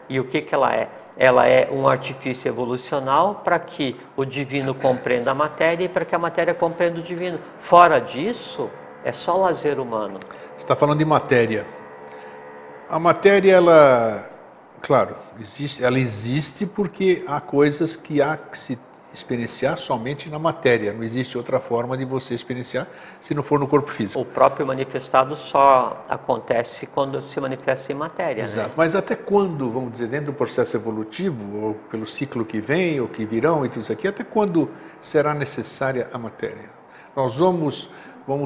E o que ela é? Ela é um artifício evolucional para que o divino compreenda a matéria e para que a matéria compreenda o divino. Fora disso, é só lazer humano. Você está falando de matéria. A matéria, ela, claro, ela existe porque há coisas que há que se experienciar somente na matéria. Não existe outra forma de você experienciar se não for no corpo físico. O próprio manifestado só acontece quando se manifesta em matéria. Exato. Né? Mas até quando, vamos dizer, dentro do processo evolutivo, ou pelo ciclo que vem, ou que virão e tudo isso aqui, até quando será necessária a matéria? Nós vamos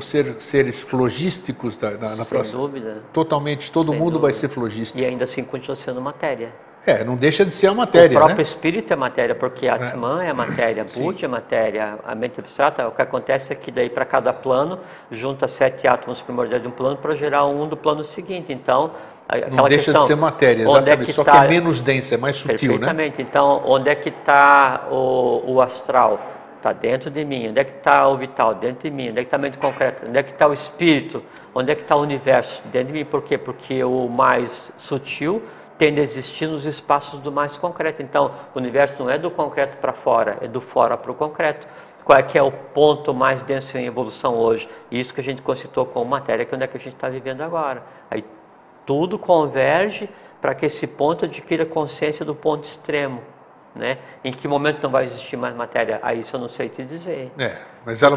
ser seres flogísticos na próxima. Sem dúvida. Totalmente, todo mundo vai ser flogístico. E ainda assim continua sendo matéria. Não deixa de ser a matéria, o próprio espírito é matéria, porque a Atman é matéria, Budi é matéria, a mente abstrata. O que acontece é que daí para cada plano junta 7 átomos primordiais de um plano para gerar um do plano seguinte. Então, não deixa de ser matéria, exatamente, só que é menos densa, é mais sutil, perfeitamente, né? Então, onde é que está o astral? Está dentro de mim. Onde é que está o vital? Dentro de mim. Onde é que está a mente concreta? Onde é que está o espírito? Onde é que está o universo? Dentro de mim. Por quê? Porque o mais sutil tende a existir nos espaços do mais concreto. Então, o universo não é do concreto para fora, é do fora para o concreto. Qual é que é o ponto mais denso em evolução hoje? Isso que a gente concitou como matéria, que é onde é que a gente está vivendo agora. Aí tudo converge para que esse ponto adquira consciência do ponto extremo. Né? Em que momento não vai existir mais matéria? Aí isso eu não sei te dizer. Mas ela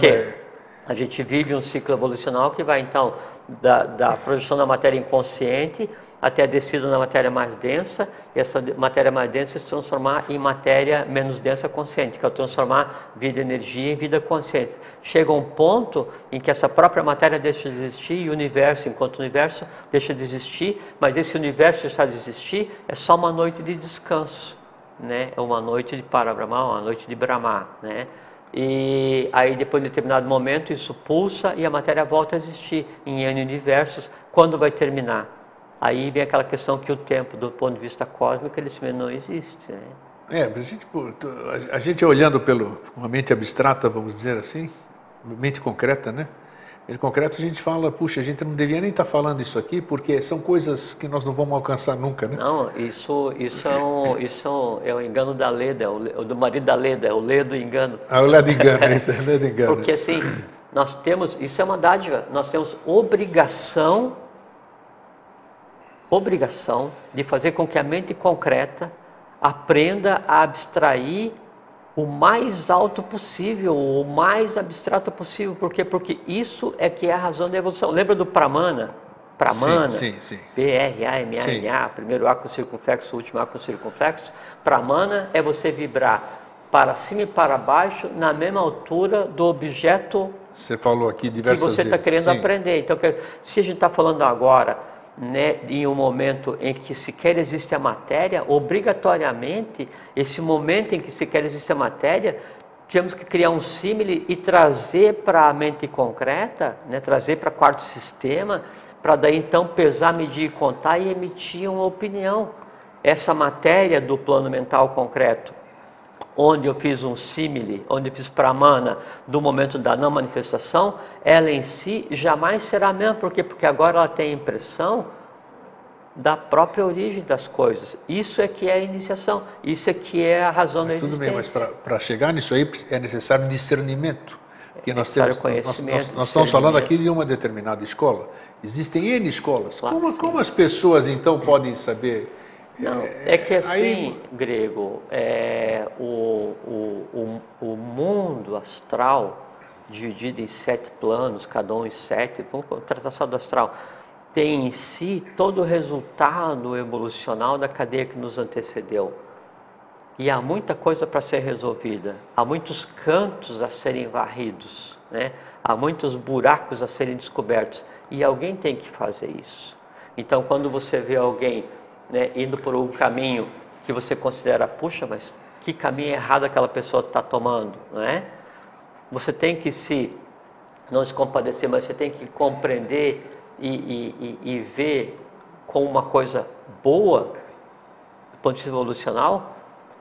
a gente vive um ciclo evolucional que vai então da projeção da matéria inconsciente até a descida na matéria mais densa, e essa matéria mais densa se transformar em matéria menos densa consciente, que é transformar vida e energia em vida consciente. Chega um ponto em que essa própria matéria deixa de existir e o universo, enquanto o universo deixa de existir, mas esse universo deixar de existir é só uma noite de descanso. né, é uma noite de Parabrahma, uma noite de Brahma, né? E aí depois de determinado momento isso pulsa e a matéria volta a existir em N universos. Quando vai terminar? Aí vem aquela questão que o tempo, do ponto de vista cósmico, ele simplesmente não existe, né? A gente olhando pelo uma mente abstrata, vamos dizer assim, mente concreta, né? Mente concreta, a gente fala, puxa, a gente não devia nem estar falando isso aqui, porque são coisas que nós não vamos alcançar nunca, né? Não, isso é um engano da Leda, é o do marido da Leda, é o Ledo engano. Ah, o Ledo engano, isso é o Ledo engano. Porque assim, nós temos, isso é uma dádiva, nós temos obrigação de fazer com que a mente concreta aprenda a abstrair o mais alto possível, o mais abstrato possível. Por quê? Porque isso é que é a razão da evolução. Lembra do Pramana? Pramana, sim. P-R-A-M-A-N-A, primeiro A com circunflexo, último A com circunflexo. Pramana é você vibrar para cima e para baixo na mesma altura do objeto você falou aqui diversas vezes. Que você está querendo aprender. Então, se a gente está falando agora, né, em um momento em que sequer existe a matéria, obrigatoriamente, esse momento em que sequer existe a matéria, temos que criar um símile e trazer para a mente concreta, né, trazer para o quarto sistema, para daí então pesar, medir, contar e emitir uma opinião. Essa matéria do plano mental concreto, onde eu fiz um símile, onde eu fiz pramana do momento da não manifestação, ela em si jamais será a mesma. Por quê? Porque agora ela tem a impressão da própria origem das coisas. Isso é que é a iniciação, isso é que é a razão da existência. Tudo bem, mas para chegar nisso aí é necessário discernimento. Porque nós estamos falando aqui de uma determinada escola. Existem N escolas. Claro, como as pessoas então podem saber? Não, é que assim, Grego, o mundo astral, dividido em 7 planos, cada um em 7, vamos tratar só do astral, tem em si todo o resultado evolucional da cadeia que nos antecedeu. E há muita coisa para ser resolvida, há muitos cantos a serem varridos, né? Há muitos buracos a serem descobertos, e alguém tem que fazer isso. Então, quando você vê alguém, né, indo por um caminho que você considera, puxa, mas que caminho errado aquela pessoa está tomando, não é? Você tem que não se compadecer, mas você tem que compreender e ver como uma coisa boa, do ponto de vista evolucional,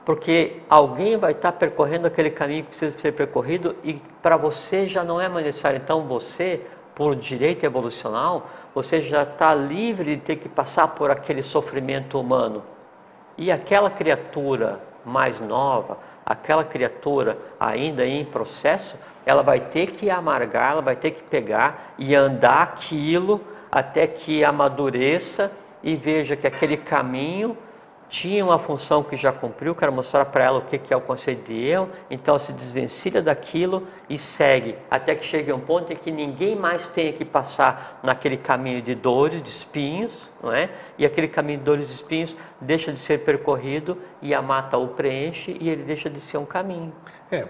porque alguém vai estar percorrendo aquele caminho que precisa ser percorrido e para você já não é mais necessário. Então você, por direito evolucional, você já está livre de ter que passar por aquele sofrimento humano. E aquela criatura mais nova, aquela criatura ainda em processo, ela vai ter que amargar, ela vai ter que pegar e andar aquilo até que amadureça e veja que aquele caminho tinha uma função que já cumpriu, quero mostrar para ela o que é o conceito de eu, então se desvencilha daquilo e segue, até que chegue a um ponto em que ninguém mais tenha que passar naquele caminho de dores, de espinhos, não é? E aquele caminho de dores e espinhos deixa de ser percorrido e a mata o preenche e ele deixa de ser um caminho.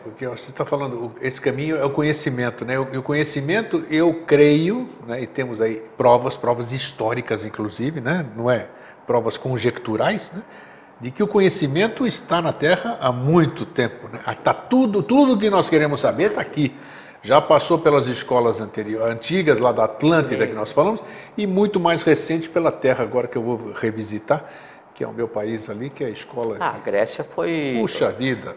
Porque você está falando, esse caminho é o conhecimento, né? E o conhecimento, eu creio, né? E temos aí provas históricas inclusive, né? Não é provas conjecturais, né, de que o conhecimento está na Terra há muito tempo. Né? Tá tudo que nós queremos saber está aqui. Já passou pelas escolas antigas, lá da Atlântida, que nós falamos, e muito mais recente pela Terra, agora que eu vou revisitar, que é o meu país ali, que é a escola... A Grécia foi... Puxa vida!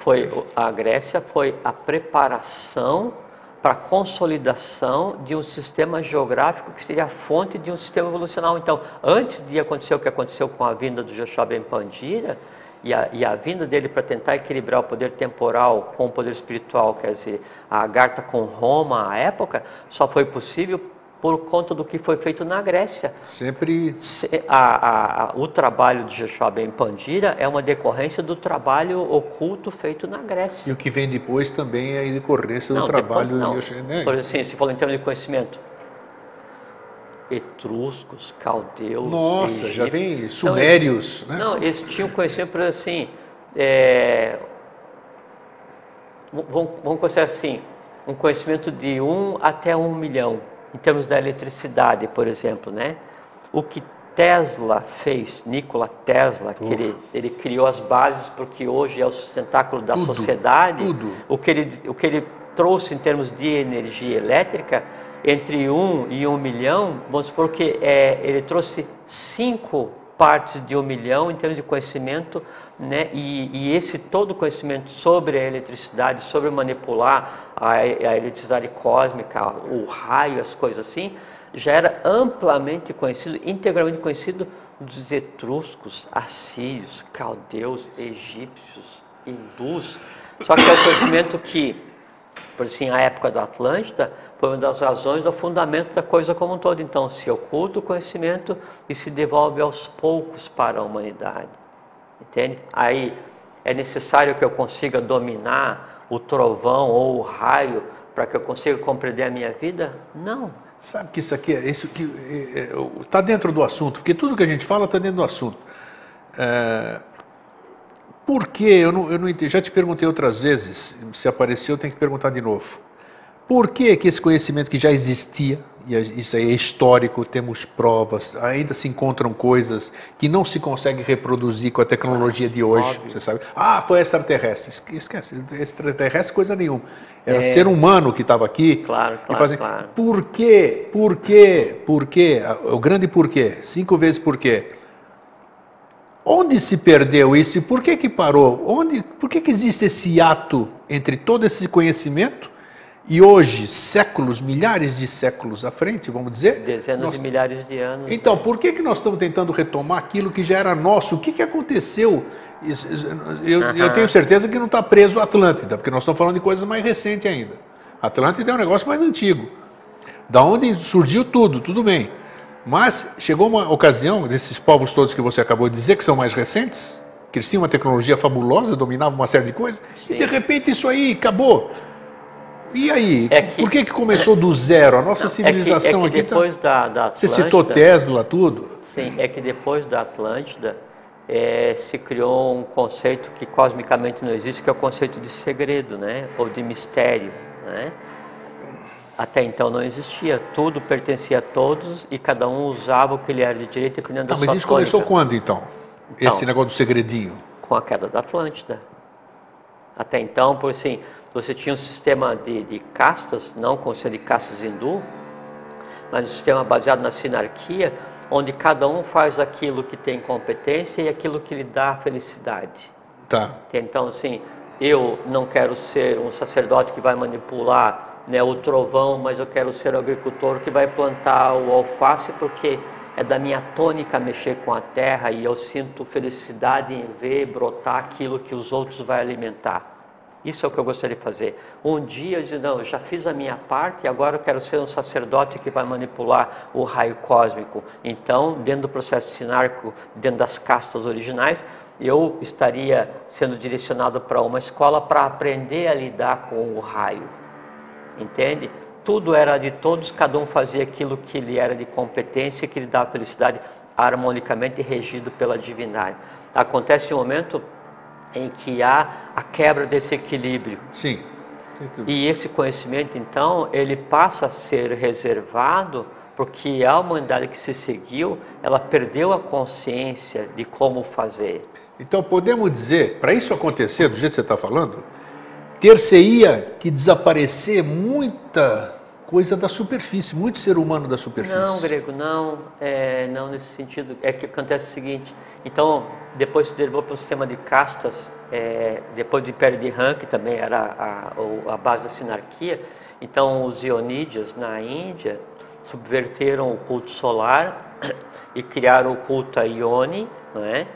A Grécia foi a preparação para a consolidação de um sistema geográfico que seria a fonte de um sistema evolucional. Então, antes de acontecer o que aconteceu com a vinda do Joshua Ben Pandira e a vinda dele para tentar equilibrar o poder temporal com o poder espiritual, quer dizer, a Agartha com Roma à época, só foi possível por conta do que foi feito na Grécia. Sempre... O trabalho de Joshua Ben Pandira é uma decorrência do trabalho oculto feito na Grécia. E o que vem depois também é a decorrência do trabalho... Né? Por exemplo, se for em termos de conhecimento, etruscos, caldeus... Nossa, egípcios, já vem sumérios... Então, né? Não, eles tinham conhecimento, por assim... Vamos considerar assim, um conhecimento de 1 até 1 milhão. Em termos da eletricidade, por exemplo, né? O que Tesla fez, Nikola Tesla, que ele criou as bases porque hoje é o sustentáculo da sociedade, o que ele trouxe em termos de energia elétrica, entre 1 e 1 milhão, vamos supor que ele trouxe 5 partes de 1 milhão em termos de conhecimento, né? E esse todo conhecimento sobre a eletricidade, sobre manipular a eletricidade cósmica, o raio, as coisas assim, já era amplamente conhecido, integralmente conhecido dos etruscos, assírios, caldeus, egípcios, hindus. Só que é o conhecimento que, por assim, a época da Atlântida, foi uma das razões do fundamento da coisa como um todo. Então, se oculta o conhecimento e se devolve aos poucos para a humanidade. Entende? Aí é necessário que eu consiga dominar o trovão ou o raio para que eu consiga compreender a minha vida? Não. Sabe que isso aqui está dentro do assunto, porque tudo que a gente fala está dentro do assunto. Por que? Eu não entendi. Já te perguntei outras vezes, se apareceu eu tenho que perguntar de novo. Por que esse conhecimento que já existia, e isso aí é histórico, temos provas, ainda se encontram coisas que não se consegue reproduzir com a tecnologia de hoje, óbvio. Você sabe? Foi extraterrestre. Esquece, extraterrestre coisa nenhuma. Era ser humano que estava aqui. Claro. Por quê? O grande porquê, 5 vezes porquê. Onde se perdeu isso e por que parou? Por que existe esse ato entre todo esse conhecimento e hoje, séculos, milhares de séculos à frente, vamos dizer? Dezenas de milhares de anos. Então, por que nós estamos tentando retomar aquilo que já era nosso? O que aconteceu? Eu tenho certeza que não está preso a Atlântida, porque nós estamos falando de coisas mais recentes ainda. Atlântida é um negócio mais antigo. Da onde surgiu tudo bem. Mas chegou uma ocasião desses povos todos que você acabou de dizer, que são mais recentes, que eles tinham uma tecnologia fabulosa, dominavam uma série de coisas, sim. E de repente isso aí acabou. E aí? Por que começou do zero? A nossa civilização aqui depois da Atlântida, você citou Tesla, tudo. Sim, é que depois da Atlântida se criou um conceito que cosmicamente não existe, que é o conceito de segredo, né? Ou de mistério, né? Até então não existia, tudo pertencia a todos e cada um usava o que ele era de direito dependendo da sua Mas isso tônica. Começou quando então? Esse negócio do segredinho? Com a queda da Atlântida. Até então, por assim, você tinha um sistema de castas, não com o de castas hindu, mas um sistema baseado na sinarquia, onde cada um faz aquilo que tem competência e aquilo que lhe dá felicidade. Tá. Então, assim, eu não quero ser um sacerdote que vai manipular, né, o trovão, mas eu quero ser o agricultor que vai plantar o alface porque é da minha tônica mexer com a terra e eu sinto felicidade em ver brotar aquilo que os outros vão alimentar. Isso é o que eu gostaria de fazer. Um dia eu disse, não, eu já fiz a minha parte e agora eu quero ser um sacerdote que vai manipular o raio cósmico. Então, dentro do processo sinárquico, dentro das castas originais, eu estaria sendo direcionado para uma escola para aprender a lidar com o raio. Entende? Tudo era de todos, cada um fazia aquilo que lhe era de competência e que lhe dava felicidade harmonicamente regido pela divindade. Acontece um momento em que há a quebra desse equilíbrio. Sim. E esse conhecimento, então, ele passa a ser reservado porque a humanidade que se seguiu, ela perdeu a consciência de como fazer. Então, podemos dizer, para isso acontecer, do jeito que você está falando, ter-se-ia que desaparecer muita coisa da superfície, muito ser humano da superfície. Não, Grego, não nesse sentido. É que acontece o seguinte, então, depois se derivou para o sistema de castas, depois do Império de Han, que também era a base da sinarquia, então os ionídeas na Índia subverteram o culto solar e criaram o culto a Ione, não é?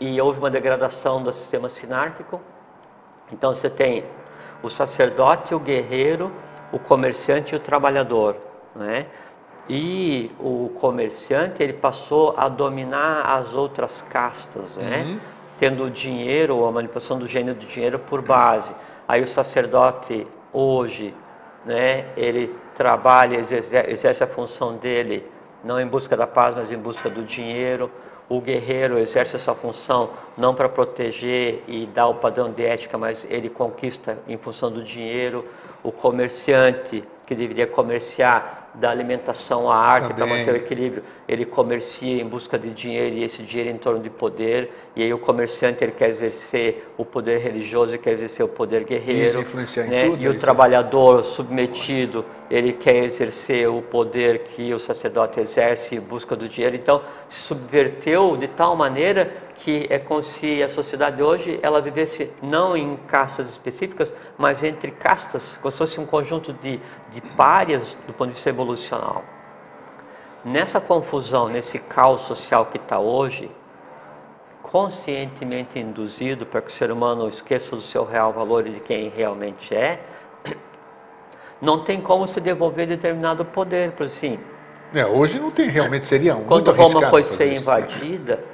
E houve uma degradação do sistema sinárquico. Então você tem o sacerdote, o guerreiro, o comerciante e o trabalhador, né? E o comerciante ele passou a dominar as outras castas, né? Tendo o dinheiro ou a manipulação do gênio do dinheiro por base. Aí o sacerdote hoje, né? Ele trabalha, exerce a função dele não em busca da paz, mas em busca do dinheiro. O guerreiro exerce essa função não para proteger e dar o padrão de ética, mas ele conquista em função do dinheiro. O comerciante, que deveria comerciar, da alimentação à arte para manter o equilíbrio. Ele comercia em busca de dinheiro e esse dinheiro em torno de poder, e aí o comerciante ele quer exercer o poder religioso e quer exercer o poder guerreiro. Isso, influenciar né? em tudo, e o trabalhador submetido, ele quer exercer o poder que o sacerdote exerce em busca do dinheiro. Então, se subverteu de tal maneira que é como se a sociedade hoje ela vivesse não em castas específicas, mas entre castas, como se fosse um conjunto de párias do ponto de vista evolucional. Nessa confusão, nesse caos social que está hoje, conscientemente induzido para que o ser humano esqueça do seu real valor e de quem realmente é, não tem como se devolver determinado poder, por assim. Hoje não tem, realmente seria muito Quando Roma foi ser isso. invadida,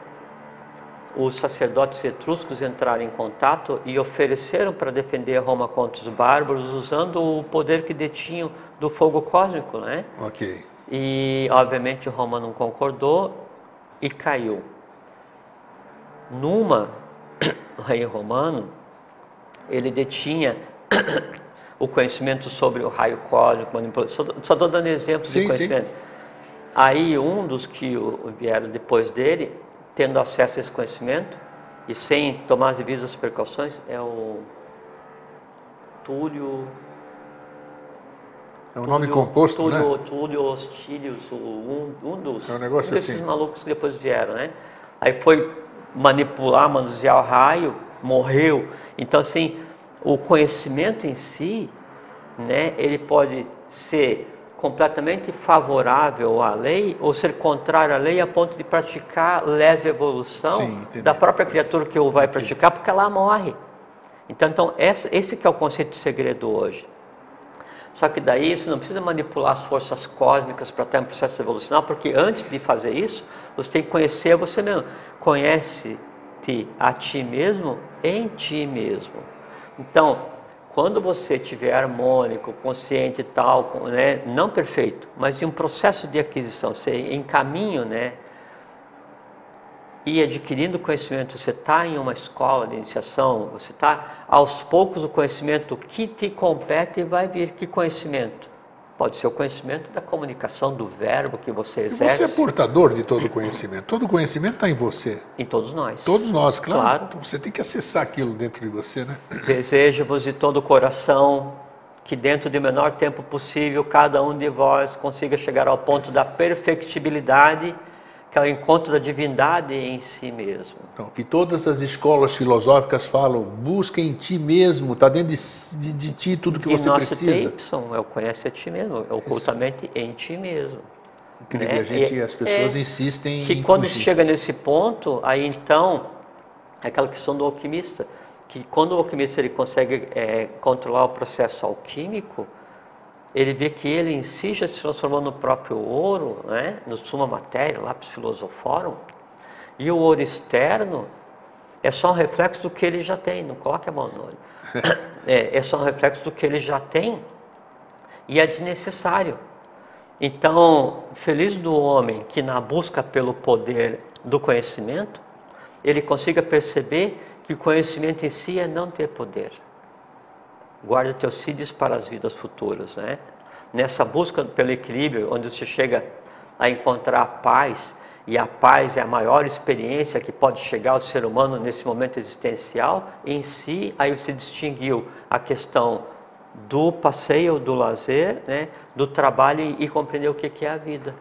os sacerdotes etruscos entraram em contato e ofereceram para defender Roma contra os bárbaros, usando o poder que detinham do fogo cósmico, né? Ok. E, obviamente, Roma não concordou e caiu. Numa, o rei romano, ele detinha o conhecimento sobre o raio cósmico, manipulação. Só estou dando exemplos de conhecimento. Sim. Aí, um dos que vieram depois dele, tendo acesso a esse conhecimento e sem tomar as devidas precauções, é o Túlio. É um nome composto, Túlio, né? Túlio Hostilius, um dos. É um negócio desses assim. malucos que depois vieram, né? Aí foi manipular, manusear o raio, morreu. Então, assim, o conhecimento em si, né? Ele pode ser completamente favorável à lei ou ser contrário à lei a ponto de praticar lesa evolução da própria criatura que o vai praticar, porque ela morre. Então esse que é o conceito de segredo hoje. Só que daí você não precisa manipular as forças cósmicas para estar em processo evolucional, porque antes de fazer isso, você tem que conhecer você mesmo. Conhece-te a ti mesmo em ti mesmo. Então, quando você estiver harmônico, consciente e tal, né, não perfeito, mas em um processo de aquisição, você em caminho, né, e adquirindo conhecimento, você está em uma escola de iniciação, você está aos poucos o conhecimento que te compete vai vir. Que conhecimento? Pode ser o conhecimento da comunicação, do verbo que você exerce. Você é portador de todo o conhecimento. Todo o conhecimento está em você. Em todos nós. Todos nós, claro. Então, você tem que acessar aquilo dentro de você, né? Desejo-vos de todo o coração que dentro do menor tempo possível cada um de vós consiga chegar ao ponto da perfectibilidade, que é o encontro da divindade em si mesmo. Então, que todas as escolas filosóficas falam, busca em ti mesmo, está dentro de ti tudo que você precisa. É o conhece a ti mesmo, é ocultamente em ti mesmo. Incrível, né? As pessoas insistem que em quando fugir. chega nesse ponto, aí então, é aquela questão do alquimista, que quando o alquimista ele consegue controlar o processo alquímico, ele vê que ele em si já se transformou no próprio ouro, né? No suma matéria, lápis filosoforum, e o ouro externo é só um reflexo do que ele já tem, não coloque a mão no olho. É só um reflexo do que ele já tem e é desnecessário. Então, feliz do homem que na busca pelo poder do conhecimento, ele consiga perceber que o conhecimento em si é não ter poder. Guarda teus cílios para as vidas futuras, né? Nessa busca pelo equilíbrio, onde você chega a encontrar a paz, e a paz é a maior experiência que pode chegar ao ser humano nesse momento existencial, em si, aí você distinguiu a questão do passeio, do lazer, né? Do trabalho e compreendeu o que é a vida.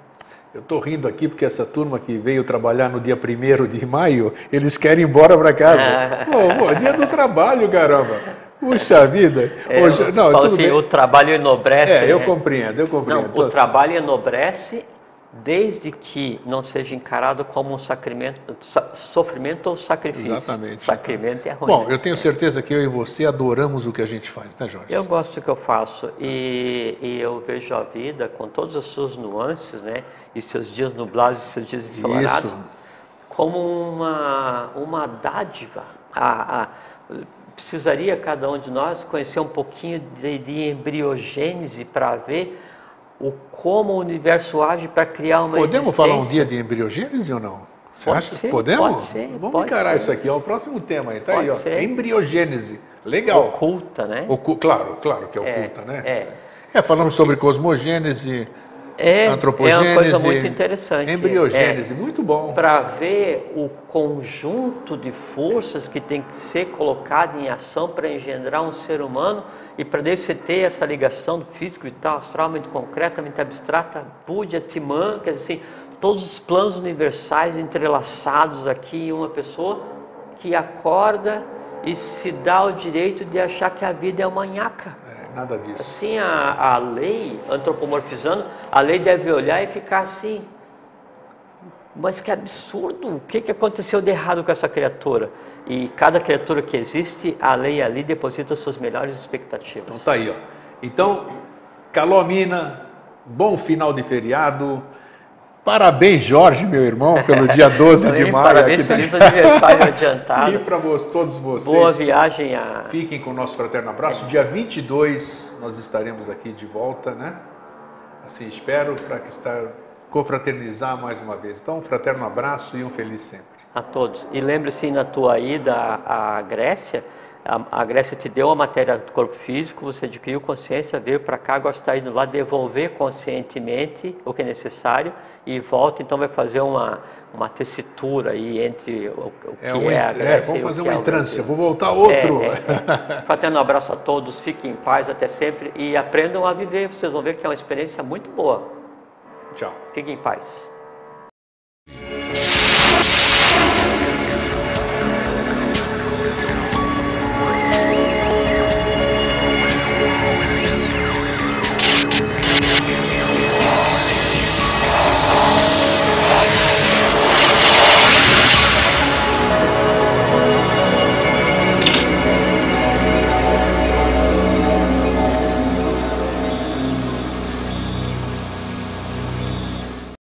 Eu estou rindo aqui porque essa turma que veio trabalhar no dia 1º de maio, eles querem ir embora para casa. Dia do trabalho, caramba! Puxa vida! Hoje, não, tudo assim, bem. O trabalho enobrece. Eu compreendo. Não, o trabalho enobrece desde que não seja encarado como um sofrimento ou sacrifício. Exatamente. Sacramento é ruim. Bom, eu tenho certeza que eu e você adoramos o que a gente faz, né, Jorge? Eu gosto do que eu faço e eu vejo a vida com todas as suas nuances, né? E seus dias nublados e seus dias ensolarados como uma dádiva. Precisaria cada um de nós conhecer um pouquinho de embriogênese para ver como o universo age para criar uma Podemos falar um dia de embriogênese ou não? Você acha que podemos? Pode ser. Vamos encarar isso aqui, é o próximo tema aí, tá aí, ó. Embriogênese. Legal. Oculta, né? Claro que é oculta, né? Falamos sobre cosmogênese, antropogênese, é uma coisa muito interessante. embriogênese, muito bom. Para ver o conjunto de forças que tem que ser colocado em ação para engendrar um ser humano e para você ter essa ligação do físico, vital, astral, mente concreta, mente abstrata, Buddha, Timã, quer dizer assim, todos os planos universais entrelaçados aqui em uma pessoa que acorda e se dá o direito de achar que a vida é uma nhaca. Nada disso. Assim, a lei, antropomorfizando, a lei deve olhar e ficar assim, mas que absurdo, o que aconteceu de errado com essa criatura? E cada criatura que existe, a lei ali deposita suas melhores expectativas. Então tá aí, ó. Então, Calomina, bom final de feriado. Parabéns, Jorge, meu irmão, pelo dia 12 de maio. Parabéns, feliz aniversário adiantado. E para todos vocês. Boa viagem. Fiquem com o nosso fraterno abraço. Dia 22 nós estaremos aqui de volta, né? Assim, espero para confraternizar mais uma vez. Então, um fraterno abraço e um feliz sempre. A todos. E lembre-se, na tua ida à Grécia, a Grécia te deu a matéria do corpo físico, você adquiriu consciência, veio para cá, agora está indo lá devolver conscientemente o que é necessário e volta, então vai fazer uma tessitura aí entre o que é a Grécia vamos fazer uma é entrância, vou voltar outro. Fraterno abraço a todos, fiquem em paz até sempre e aprendam a viver, vocês vão ver que é uma experiência muito boa. Tchau. Fiquem em paz.